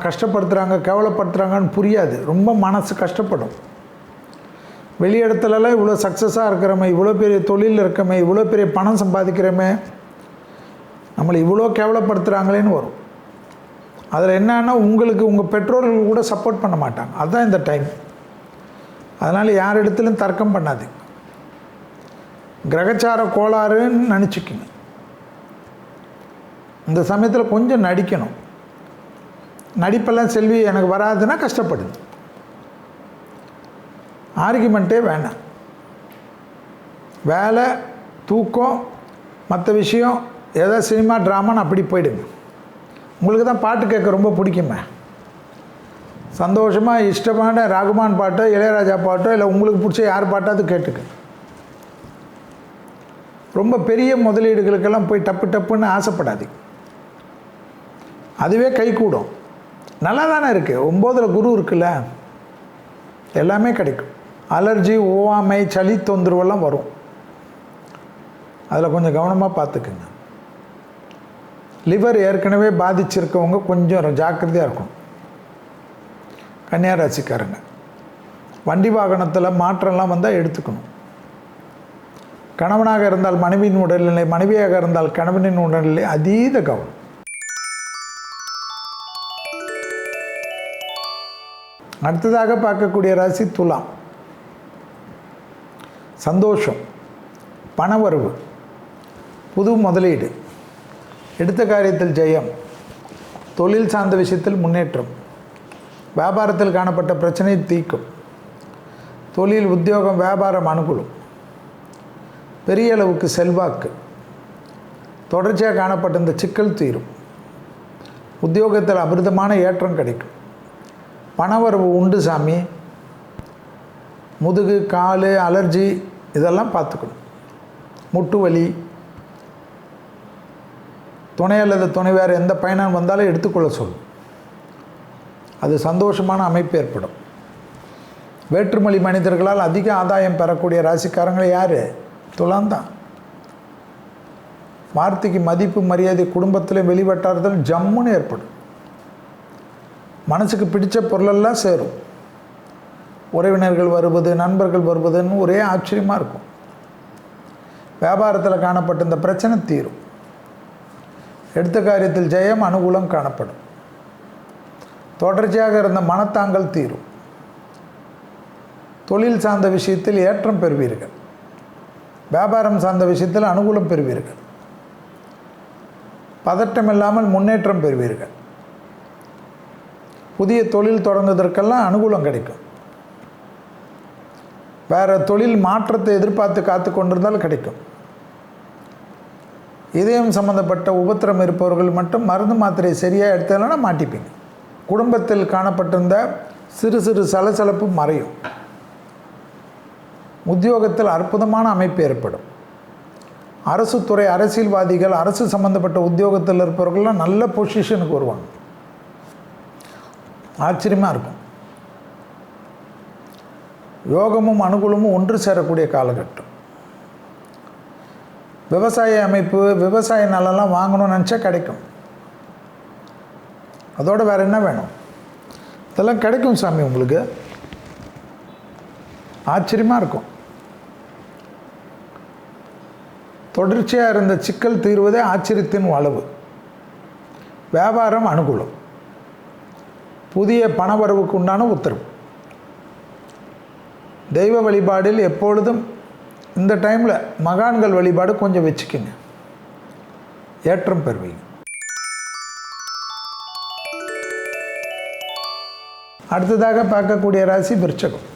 கஷ்டப்படுத்துகிறாங்க, கேவலப்படுத்துகிறாங்கன்னு புரியாது. ரொம்ப மனசு கஷ்டப்படும். வெளி இடத்துலலாம் இவ்வளோ சக்ஸஸாக இருக்கிறோமே, இவ்வளோ பெரிய தொழிலில் இருக்கமே, இவ்வளோ பெரிய பணம் சம்பாதிக்கிறோமே, நம்மளை இவ்வளோ கேவலப்படுத்துகிறாங்களேன்னு வரும். அதில் என்னன்னா உங்களுக்கு உங்கள் பெற்றோர்கள் கூட சப்போர்ட் பண்ண மாட்டாங்க. அதுதான் இந்த டைம். அதனால் யார் இடத்துலையும் தர்க்கம் பண்ணாது. கிரகச்சார கோளாறுன்னு நினச்சிக்கிங்க. இந்த சமயத்தில் கொஞ்சம் நடிக்கணும். நடிப்பெல்லாம் செல்வி எனக்கு வராதுன்னா கஷ்டப்படுது. ஆர்கியூமெண்ட்டே வேணாம். வேலை, தூக்கம், மற்ற விஷயம், ஏதாவது சினிமா ட்ராமான்னு அப்படி போயிடுங்க. உங்களுக்கு தான் பாட்டு கேட்க ரொம்ப பிடிக்குமே, சந்தோஷமாக இஷ்டமான ராகுமான் பாட்டோ இளையராஜா பாட்டோ இல்லை உங்களுக்கு பிடிச்ச யார் பாட்டாவது கேட்டுக்கு. ரொம்ப பெரிய முதலீடுகளுக்கெல்லாம் போய் டப்புன்னு ஆசைப்படாதீங்க. அதுவே கை கூடும். நல்லா தானே இருக்குது. 9ல் குரு இருக்குல்ல, எல்லாமே கிடைக்கும். அலர்ஜி, ஓவாமை, சளி தொந்தரவெல்லாம் வரும். அதில் கொஞ்சம் கவனமாக பார்த்துக்குங்க. லிவர் ஏற்கனவே பாதிச்சிருக்கவங்க கொஞ்சம் ஜாக்கிரதையாக இருக்கும். கன்னியா ராசிக்காரங்க வண்டி வாகனத்தில் மாற்றம்லாம் வந்தால் எடுத்துக்கணும். கணவனாக இருந்தால் மனைவியின் உடல்நிலை, மனைவியாக இருந்தால் கணவனின் உடல்நிலை அதீத கவனம். அடுத்ததாக பார்க்கக்கூடிய ராசி துலாம். சந்தோஷம், பணவரவு, புது முதலீடு, எடுத்த காரியத்தில் ஜெயம், தொழில் சார்ந்த விஷயத்தில் முன்னேற்றம், வியாபாரத்தில் காணப்பட்ட பிரச்சனை தீர்க்கும், தொழில், உத்தியோகம், வியாபாரம் அனுகூலம், பெரிய அளவுக்கு செல்வாக்கு, தொடர்ச்சியாக காணப்பட்ட இந்த சிக்கல் தீரும், உத்தியோகத்தில் அபிரிதமான ஏற்றம் கிடைக்கும், பணவரவு உண்டு சாமி. முதுகு, கால், அலர்ஜி இதெல்லாம் பார்த்துக்கணும். முட்டு வலி, துணை அல்லது துணை வேறு எந்த பயணம் வந்தாலும் எடுத்துக்கொள்ள சொல்லும். அது சந்தோஷமான அமைப்பு ஏற்படும். வேற்றுமொழி மனிதர்களால் அதிக ஆதாயம் பெறக்கூடிய ராசிக்காரங்கள் யார்? துலாம் தான். வார்த்தைக்கு மதிப்பு மரியாதை குடும்பத்தில் வெளிவட்டாரத்தில் ஜம்முன்னு ஏற்படும். மனசுக்கு பிடிச்ச பொருளெல்லாம் சேரும். உறவினர்கள் வருவது, நண்பர்கள் வருவதுன்னு ஒரே ஆச்சரியமாக இருக்கும். வியாபாரத்தில் காணப்பட்ட இந்த பிரச்சனை தீரும். எடுத்த காரியத்தில் ஜெயம், அனுகூலம் காணப்படும். தொடர்ச்சியாக இருந்த மனத்தாங்கல் தீரும். தொழில் சார்ந்த விஷயத்தில் ஏற்றம் பெறுவீர்கள். வியாபாரம் சார்ந்த விஷயத்தில் அனுகூலம் பெறுவீர்கள். பதட்டம் இல்லாமல் முன்னேற்றம் பெறுவீர்கள். புதிய தொழில் தொடங்குவதற்கெல்லாம் அனுகூலம் கிடைக்கும். வேறு தொழில் மாற்றத்தை எதிர்பார்த்து காத்து கொண்டிருந்தால் கிடைக்கும். இதயம் சம்பந்தப்பட்ட உபத்திரம் இருப்பவர்கள் மட்டும் மருந்து மாத்திரை சரியாக எடுத்ததுனா மாட்டிப்பீங்க. குடும்பத்தில் காணப்பட்டிருந்த சிறு சிறு சலசலப்பு மறையும். உத்தியோகத்தில் அற்புதமான அமைப்பு ஏற்படும். அரசு துறை அரசியல்வாதிகள், அரசு சம்பந்தப்பட்ட உத்தியோகத்தில் இருப்பவர்கள்லாம் நல்ல பொசிஷனுக்கு வருவாங்க. ஆச்சரியமாக இருக்கும். யோகமும் அனுகூலமும் ஒன்று சேரக்கூடிய காலகட்டம். விவசாய அமைப்பு, விவசாய நிலம்லாம் வாங்கணும்னு நினச்சா கிடைக்கும். அதோடு வேறு என்ன வேணும்? இதெல்லாம் கிடைக்கும் சாமி உங்களுக்கு. ஆச்சரியமாக இருக்கும். தொடர்ச்சியாக இருந்த சிக்கல் தீர்வதே ஆச்சரியத்தின் அளவு. வியாபாரம் அனுகூலம். புதிய பணவரவுக்கு உண்டான உத்தரவு. தெய்வ வழிபாடில் எப்பொழுதும் இந்த டைமில் மகான்கள் வழிபாடு கொஞ்சம் வச்சுக்கோங்க, ஏற்றம் பெறுவீங்க. அடுத்ததாக பார்க்கக்கூடிய ராசி விருச்சகம்.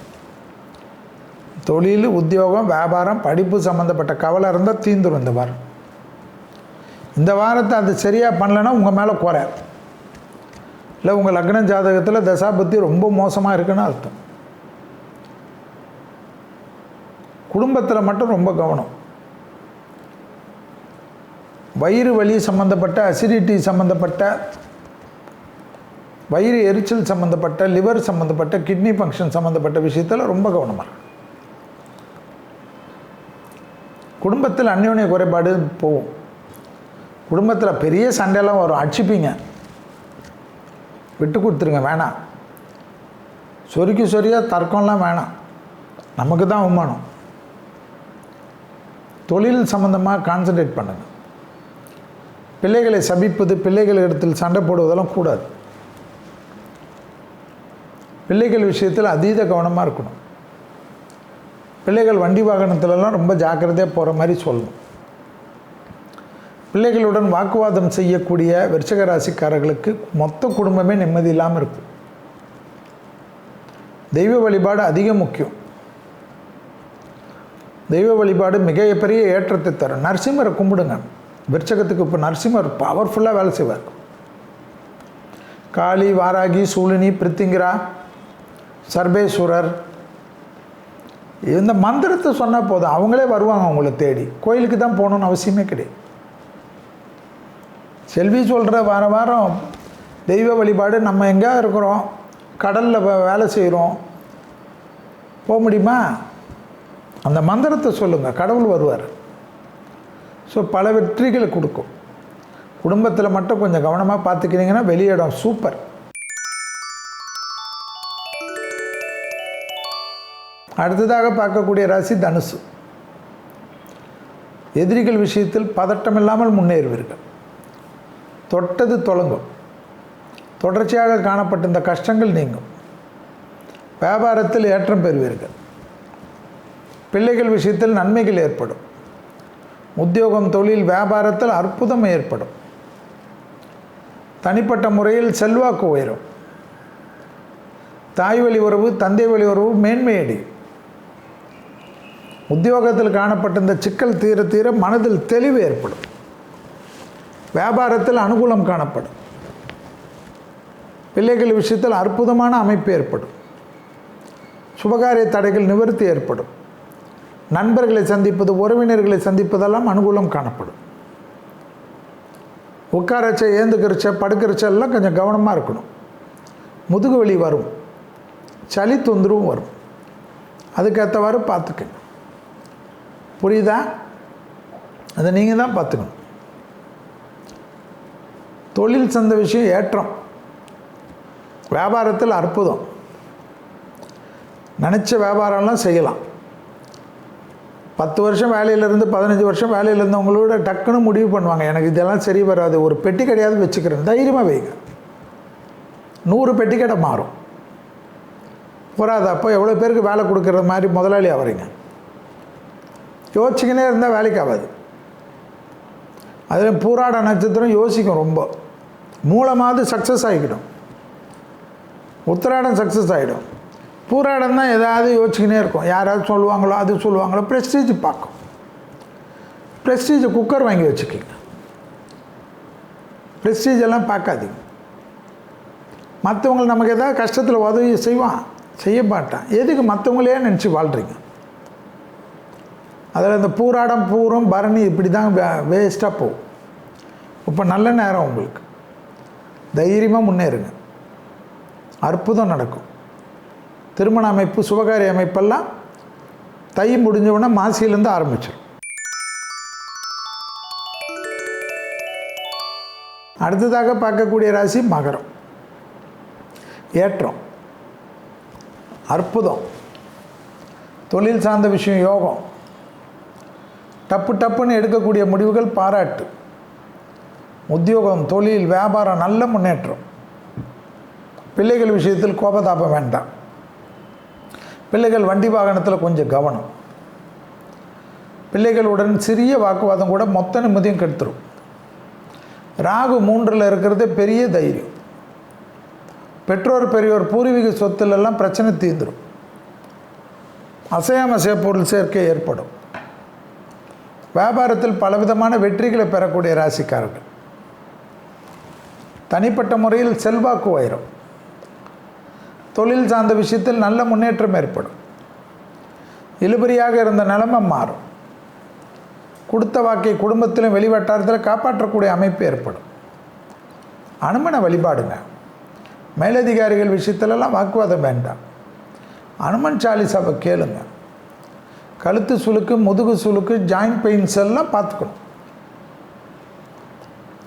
தொழில், உத்தியோகம், வியாபாரம், படிப்பு சம்மந்தப்பட்ட கவலை இருந்தால் தீந்துடும் இந்த வாரம். இந்த வாரத்தை அது சரியாக பண்ணலைன்னா உங்கள் மேலே குறை. இல்லை உங்கள் லக்ன ஜாதகத்தில் தசாபுத்தி ரொம்ப மோசமாக இருக்குன்னு அர்த்தம். குடும்பத்தில் மட்டும் ரொம்ப கவனம். வயிறு வலி சம்மந்தப்பட்ட, அசிடிட்டி சம்மந்தப்பட்ட, வயிறு எரிச்சல் சம்மந்தப்பட்ட, லிவர் சம்மந்தப்பட்ட, கிட்னி ஃபங்க்ஷன் சம்மந்தப்பட்ட விஷயத்தில் ரொம்ப கவனமாக. குடும்பத்தில் அந்யோன்ய குறைபாடு போகும். குடும்பத்தில் பெரிய சண்டையெல்லாம் வரும், அடிச்சுப்பீங்க. விட்டு கொடுத்துருங்க, வேணாம். சொரியாக தர்க்கம்லாம் வேணாம், நமக்கு தான் அவமானம். தொழில் சம்மந்தமாக கான்சன்ட்ரேட் பண்ணுங்கள். பிள்ளைகளை சபிப்பது, பிள்ளைகள் இடத்தில் சண்டை போடுவதெல்லாம் கூடாது. பிள்ளைகள் விஷயத்தில் அதீத கவனமாக இருக்கணும். பிள்ளைகள் வண்டி வாகனத்திலலாம் ரொம்ப ஜாக்கிரதையாக போகிற மாதிரி சொல்லணும். பிள்ளைகளுடன் வாக்குவாதம் செய்யக்கூடிய விருச்சிக ராசிக்காரர்களுக்கு மொத்த குடும்பமே நிம்மதி இல்லாமல் இருக்கும். தெய்வ வழிபாடு அதிக முக்கியம். தெய்வ வழிபாடு மிக பெரிய ஏற்றத்தை தரும். நரசிம்மரை கும்பிடுங்க. விருச்சகத்துக்கு இப்போ நரசிம்மர் பவர்ஃபுல்லாக வேலை செய்வார். காளி, வாராகி, சூலினி, பிரித்திங்கிரா, சர்பேஸ்வரர், இந்த மந்திரத்தை சொன்னால் போதும், அவங்களே வருவாங்க அவங்கள தேடி. கோயிலுக்கு தான் போகணுன்னு அவசியமே கிடையாது. செல்வி சொல்கிற வாரம் தெய்வ வழிபாடு. நம்ம எங்கே இருக்கிறோம், கடலில் வேலை செய்கிறோம், போக முடியுமா? அந்த மந்திரத்தை சொல்லுங்கள், கடவுள் வருவார். ஸோ பல வெற்றிகளை கொடுக்கும். குடும்பத்தில் மட்டும் கொஞ்சம் கவனமாக பார்த்துக்கிட்டிங்கன்னா வெளியிடம் சூப்பர். அடுத்ததாக பார்க்கக்கூடிய ராசி தனுசு. எதிரிகள் விஷயத்தில் பதட்டம் இல்லாமல் முன்னேறுவீர்கள். தொட்டது தொடங்கும். தொடர்ச்சியாக காணப்பட்ட இந்த கஷ்டங்கள் நீங்கும். வியாபாரத்தில் ஏற்றம் பெறுவீர்கள். பிள்ளைகள் விஷயத்தில் நன்மைகள் ஏற்படும். உத்தியோகம், தொழில், வியாபாரத்தில் அற்புதம் ஏற்படும். தனிப்பட்ட முறையில் செல்வாக்கு உயரும். தாய் வழி உறவு, தந்தை வழி உறவு மேன்மையடி. உத்தியோகத்தில் காணப்பட்ட இந்த சிக்கல் தீர தீர மனதில் தெளிவு ஏற்படும். வியாபாரத்தில் அனுகூலம் காணப்படும். பிள்ளைகள் விஷயத்தில் அற்புதமான அமைப்பு ஏற்படும். சுபகாரிய தடைகள் நிவர்த்தி ஏற்படும். நண்பர்களை சந்திப்பது, உறவினர்களை சந்திப்பதெல்லாம் அனுகூலம் காணப்படும். உட்காரச்ச, ஏந்துக்கிறச்ச, படுக்கிறச்செல்லாம் கொஞ்சம் கவனமாக இருக்கணும். முதுகு வலி வரும், சளி தொந்தரவும் வரும். அதுக்கேற்றவாறு பார்த்துக்கணும். புரியுதா? அதை நீங்கள் தான் பார்த்துக்கணும். தொழில் சார்ந்த விஷயம் ஏற்றம், வியாபாரத்தில் அற்புதம், நினச்ச வியாபாரம்லாம் செய்யலாம். 10 வருஷம் வேலையிலேருந்து 15 வருஷம் வேலையில் இருந்தவங்களோட டக்குன்னு முடிவு பண்ணுவாங்க, எனக்கு இதெல்லாம் சரி வராது, ஒரு பெட்டி கடையாவது வச்சுக்கிறேன். தைரியமாக வைங்க. 100 பெட்டி கடை மாறும். போகாது. அப்போ எவ்வளோ பேருக்கு வேலை கொடுக்குற மாதிரி முதலாளி ஆகிறீங்க. யோசிச்சுக்கினே இருந்தால் வேலைக்கு ஆகாது. அதில் பூராட நட்சத்திரம் யோசிக்கும் ரொம்ப. மூலமாவது சக்ஸஸ் ஆகிக்கிடும், உத்திராடம் சக்ஸஸ் ஆகிடும். பூராடம் தான் ஏதாவது யோசிச்சுக்கினே இருக்கும். யாராவது சொல்லுவாங்களோ அது சொல்லுவாங்களோ. ப்ரெஸ்டீஜ் பார்க்கும். ப்ரெஸ்டீஜ் குக்கர் வாங்கி வச்சுக்கிங்க. ப்ரெஸ்டீஜ் எல்லாம் பார்க்காதீங்க. மற்றவங்க நமக்கு ஏதாவது கஷ்டத்தில் உதவி செய்ய மாட்டான். எதுக்கு மற்றவங்களே நினச்சி வாழ்கிறீங்க? அதில் இந்த பூராடம் பூரம் பரணி இப்படி தான் வேஸ்ட்டாக போகும். இப்போ நல்ல நேரம் உங்களுக்கு. தைரியமாக முன்னேறுங்க. அற்புதம் நடக்கும். திருமண அமைப்பு, சுபகாரிய அமைப்பெல்லாம் தை முடிஞ்சவுடனே மாசியிலேருந்து ஆரம்பிச்சிடும். அடுத்ததாக பார்க்கக்கூடிய ராசி மகரம். ஏற்றம், அற்புதம், தொழில் சார்ந்த விஷயம் யோகம், டப்புன்னு எடுக்கக்கூடிய முடிவுகள் பாராட்டு, உத்தியோகம், தொழில், வியாபாரம் நல்ல முன்னேற்றம். பிள்ளைகள் விஷயத்தில் கோபதாபம் வேண்டாம். பிள்ளைகள் வண்டி வாகனத்தில் கொஞ்சம் கவனம். பிள்ளைகளுடன் சிறிய வாக்குவாதம் கூட மொத்த நிம்மதியும் கெடுத்துரும். ராகு 3ல் இருக்கிறது பெரிய தைரியம். பெரியோர் பூர்வீக சொத்துலெல்லாம் பிரச்சனை தீர்ந்துடும். அசையாமசைய பொருள் சேர்க்கை ஏற்படும். வியாபாரத்தில் பலவிதமான வெற்றிகளை பெறக்கூடிய ராசிக்காரர்கள். தனிப்பட்ட முறையில் செல்வாக்கு உயரும். தொழில் சார்ந்த விஷயத்தில் நல்ல முன்னேற்றம் ஏற்படும். இழுபறியாக இருந்த நிலைமை மாறும். கொடுத்த வாக்கை குடும்பத்திலும் வெளிவட்டாரத்தில் காப்பாற்றக்கூடிய அமைப்பு ஏற்படும். அனுமனை வழிபாடுங்க. மேலதிகாரிகள் விஷயத்திலெல்லாம் வாக்குவாதம் வேண்டாம். அனுமன் சாலிசாவை கேளுங்க. கழுத்து சுளுக்கு, முதுகு சுளுக்கு, ஜாயிண்ட் பெயின்ஸ் எல்லாம் பார்த்துக்கணும்.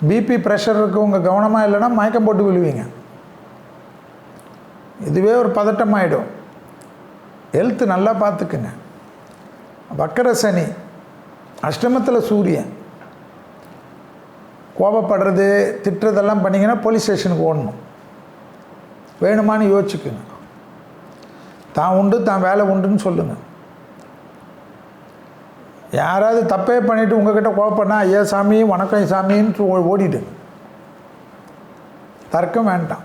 பிபி ப்ரெஷர் இருக்கவங்க கவனமாக இல்லைன்னா மயக்கம் போட்டு விழுவீங்க. இதுவே ஒரு பதட்டமாயிடும். ஹெல்த்து நல்லா பார்த்துக்குங்க. வக்கர சனி, அஷ்டமத்தில் சூரியன். கோபப்படுறது, திட்டுறதெல்லாம் பண்ணிங்கன்னா போலீஸ் ஸ்டேஷனுக்கு ஓடணும். வேணுமான்னு யோசிச்சுக்குங்க. தான் உண்டு, தான் வேலை உண்டுன்னு சொல்லுங்கள். யாராவது தப்பே பண்ணிவிட்டு உங்கள்கிட்ட கோபப்படனா ஐயா சாமி வணக்கம் சாமின்னு ஓடிடுங்க. தர்க்கம் வேண்டாம்.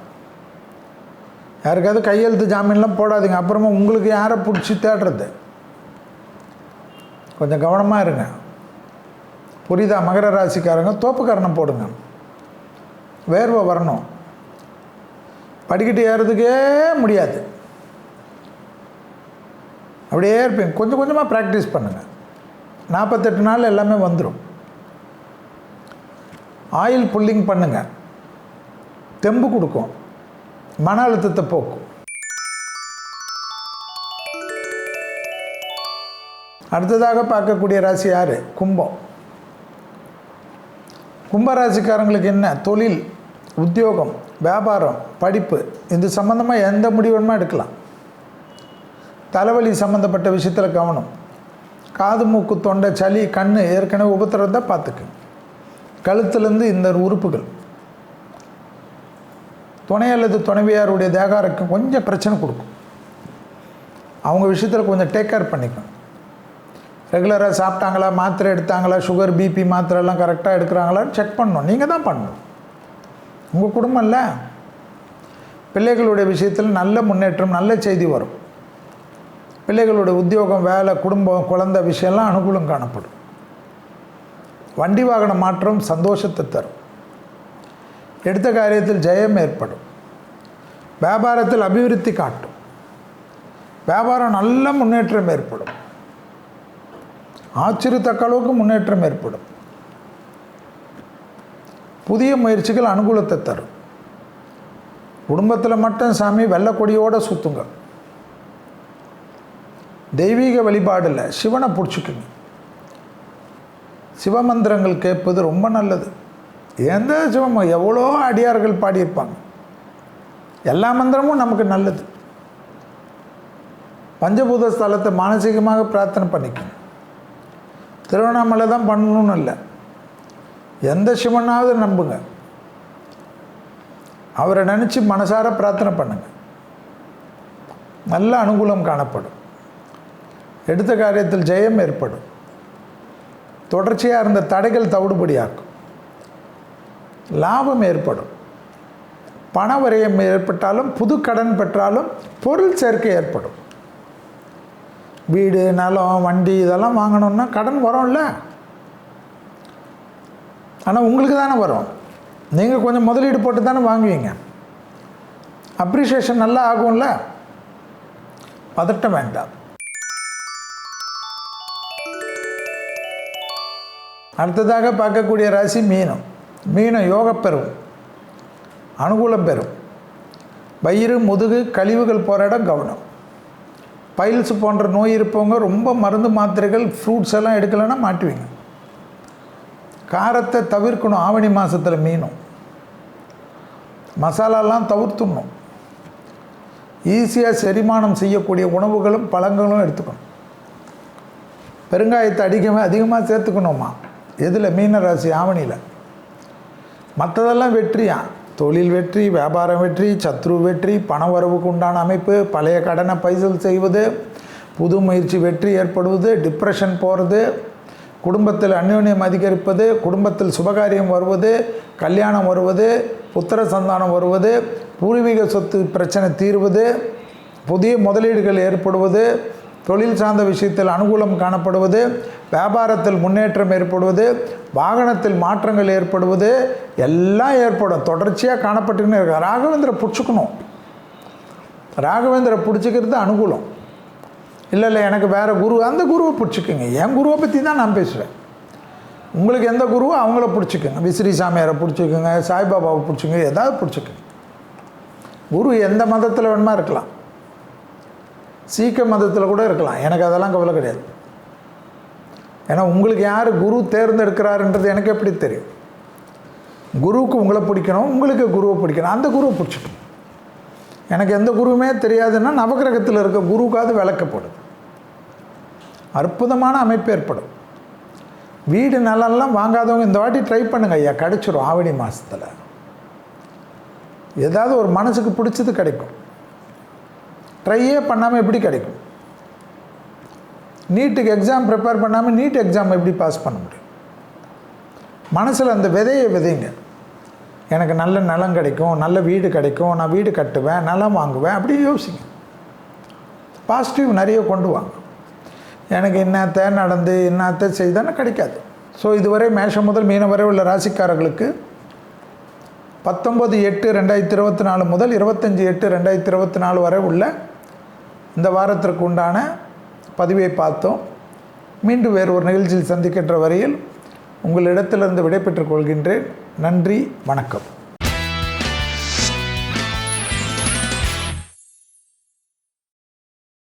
யாருக்காவது கையெழுத்து ஜாமீன்லாம் போடாதீங்க. அப்புறமா உங்களுக்கு யாரை பிடிச்சி தேடுறது? கொஞ்சம் கவனமாக இருங்க. புரியுதா? மகர ராசிக்காரங்க தோப்புக்காரணம் போடுங்க. வேர்வை வரணும். படிக்கட்டு ஏறதுக்கே முடியாது, அப்படியே இருப்பீங்க. கொஞ்சம் கொஞ்சமாக ப்ராக்டிஸ் பண்ணுங்கள். 48 நாள் எல்லாமே வந்துடும். ஆயில் புல்லிங் பண்ணுங்கள். தெம்பு கொடுக்கும், மன அழுத்தத்தை போக்கும். அடுத்ததாக பார்க்கக்கூடிய ராசி யார்? கும்பம். கும்பராசிக்காரங்களுக்கு என்ன? தொழில், உத்தியோகம், வியாபாரம், படிப்பு, இது சம்மந்தமாக எந்த முடிவுமா எடுக்கலாம். தலைவலி சம்மந்தப்பட்ட விஷயத்தில் கவனம். காது, மூக்கு, தொண்டை, சளி, கண் ஏற்கனவே உபத்திரம் தான் பார்த்துக்கு. கழுத்துலேருந்து இந்த உறுப்புகள், துணை அல்லது துணைவியாருடைய தேகாரக்கும் கொஞ்சம் பிரச்சனை கொடுக்கும். அவங்க விஷயத்தில் கொஞ்சம் டேக் கேர் பண்ணிக்கணும். ரெகுலராக சாப்பிட்டாங்களா, மாத்திரை எடுத்தாங்களா, சுகர், பிபி மாத்திரைலாம் கரெக்டாக எடுக்கிறாங்களான்னு செக் பண்ணணும். நீங்கள் தான் பண்ணணும். உங்கள் குடும்பம் இல்லை. பிள்ளைகளுடைய விஷயத்தில் நல்ல முன்னேற்றம், நல்ல செய்தி வரும். பிள்ளைகளுடைய உத்தியோகம், வேலை, குடும்பம், குழந்தை விஷயம்லாம் அனுகூலம் காணப்படும். வண்டி வாகன மாற்றம் சந்தோஷத்தை தரும். எடுத்த காரியத்தில் ஜெயம் ஏற்படும். வியாபாரத்தில் அபிவிருத்தி காட்டும். வியாபாரம் நல்ல முன்னேற்றம் ஏற்படும். ஆச்சரியத்தக்க அளவுக்கு முன்னேற்றம் ஏற்படும். புதிய முயற்சிகள் அனுகூலத்தை தரும். குடும்பத்தில் மட்டும் சாமி வெள்ளைக்கொடியோடு சுற்றுங்க. தெய்வீக வழிபாடு இல்லை, சிவனை பிடிச்சிக்குங்க. சிவமந்திரங்கள் கேட்பது ரொம்ப நல்லது. எந்த சும்மா எவ்வளோ அடியார்கள் பாடியிருப்பாங்க. எல்லா மந்திரமும் நமக்கு நல்லது. பஞ்சபூத ஸ்தலத்தை மானசீகமாக பிரார்த்தனை பண்ணிக்கணும். திருவண்ணாமலை தான் பண்ணணும்னு இல்லை, எந்த சிவனாவது நம்புங்க, அவரை நினச்சி மனசார பிரார்த்தனை பண்ணுங்க, நல்ல அனுகூலம் காணப்படும். எடுத்த காரியத்தில் ஜெயம் ஏற்படும். தொடர்ச்சியாக இருந்த தடைகள் தவிடுபடியாக்கும். லாபம் ஏற்படும். பண விரயம் ஏற்பட்டாலும், புது கடன் பெற்றாலும் பொருள் சேர்க்கை ஏற்படும். வீடு, நிலம், வண்டி இதெல்லாம் வாங்கணுன்னா கடன் வரும்ல. ஆனால் உங்களுக்கு தானே வரும். நீங்கள் கொஞ்சம் முதலீடு போட்டு தானே வாங்குவீங்க. அப்ரிஷியேஷன் நல்லா ஆகும்ல. பதட்டம் வேண்டாம். அடுத்ததாக பார்க்கக்கூடிய ராசி மீனம். மீனம் யோகம் பெறும், அனுகூலம் பெறும். வயிறு, முதுகு, கழிவுகள் போகிற இடம் கவனம். பைல்ஸ் போன்ற நோய் இருப்பவங்க ரொம்ப மருந்து மாத்திரைகள் ஃப்ரூட்ஸ் எல்லாம் எடுக்கலைன்னா மாட்டுவீங்க. காரத்தை தவிர்க்கணும். ஆவணி மாதத்தில் மீனும் மசாலாலாம் தவிர்த்துடணும். ஈஸியாக செரிமானம் செய்யக்கூடிய உணவுகளும் பழங்களும் எடுத்துக்கணும். பெருங்காயத்தை அதிகமாக சேர்த்துக்கணுமா. எதில்? மீன ராசி ஆவணியில். மற்றதெல்லாம் வெற்றியா. தொழில் வெற்றி, வியாபாரம் வெற்றி, சத்ரு வெற்றி, பண வரவுக்கு உண்டான அமைப்பு, பழைய கடனை பைசல் செய்வது, புது முயற்சி வெற்றி ஏற்படுவது, டிப்ரெஷன் போகிறது, குடும்பத்தில் அந்யோன்யம் அதிகரிப்பது, குடும்பத்தில் சுபகாரியம் வருவது, கல்யாணம் வருவது, புத்திர சந்தானம் வருவது, பூர்வீக சொத்து பிரச்சனை தீர்வது, புதிய முதலீடுகள் ஏற்படுவது, தொழில் சார்ந்த விஷயத்தில் அனுகூலம் காணப்படுவது, வியாபாரத்தில் முன்னேற்றம் ஏற்படுவது, வாகனத்தில் மாற்றங்கள் ஏற்படுவது எல்லாம் ஏற்படும். தொடர்ச்சியாக காணப்பட்டுன்னு இருக்க. ராகவேந்திர பிடிச்சிக்கணும். ராகவேந்திர பிடிச்சிக்கிறது அனுகூலம். இல்லை எனக்கு வேறு குரு, அந்த குருவை பிடிச்சிக்கோங்க. என் குருவை பற்றி தான் நான் பேசுகிறேன். உங்களுக்கு எந்த குருவோ அவங்கள பிடிச்சிக்கோங்க. விசிறி சாமியாரை பிடிச்சிக்கோங்க, சாய்பாபாவை பிடிச்சிக்கோங்க, ஏதாவது பிடிச்சிக்கோங்க. குரு எந்த மதத்தில் வேணுமா இருக்கலாம். சீக்கிய மதத்தில் கூட இருக்கலாம். எனக்கு அதெல்லாம் கவலை கிடையாது. ஏன்னா உங்களுக்கு யார் குரு தேர்ந்தெடுக்கிறாருன்றது எனக்கு எப்படி தெரியும்? குருவுக்கு உங்களை பிடிக்கணும், உங்களுக்கு குருவை பிடிக்கணும். அந்த குருவை பிடிச்சிக்கணும். எனக்கு எந்த குருவுமே தெரியாதுன்னா நவகிரகத்தில் இருக்க குருவுக்காவது விளக்கப்படுது. அற்புதமான அமைப்பு ஏற்படும். வீடு நலம்லாம் வாங்காதவங்க இந்த வாட்டி ட்ரை பண்ணுங்க ஐயா, கிடைச்சிரும். ஆவணி மாதத்தில் ஏதாவது ஒரு மனசுக்கு பிடிச்சது கிடைக்கும். ட்ரையே பண்ணாமல் எப்படி கிடைக்கும்? நீட்டுக்கு எக்ஸாம் ப்ரிப்பேர் பண்ணாமல் நீட் எக்ஸாம் எப்படி பாஸ் பண்ண முடியும்? மனசில் அந்த விதையை விதைங்க. எனக்கு நல்ல நிலம் கிடைக்கும், நல்ல வீடு கிடைக்கும், நான் வீடு கட்டுவேன், நிலம் வாங்குவேன், அப்படி யோசிங்க. பாசிட்டிவ் நிறைய கொண்டு வாங்க. எனக்கு என்னத்தை நடந்து என்னத்தை செய்தானே கிடைக்காது. ஸோ இதுவரை மேஷம் முதல் மீனம் வரை உள்ள ராசிக்காரர்களுக்கு 19/8/2024 முதல் 25/8/2024 வரை உள்ள இந்த வாரத்திற்கு உண்டான பதிவை பார்த்தோம். மீண்டும் வேறு ஒரு நிகழ்ச்சியில் சந்திக்கின்ற வரையில் உங்களிடத்திலிருந்து விடைபெற்றுக் கொள்கின்றேன். நன்றி, வணக்கம்.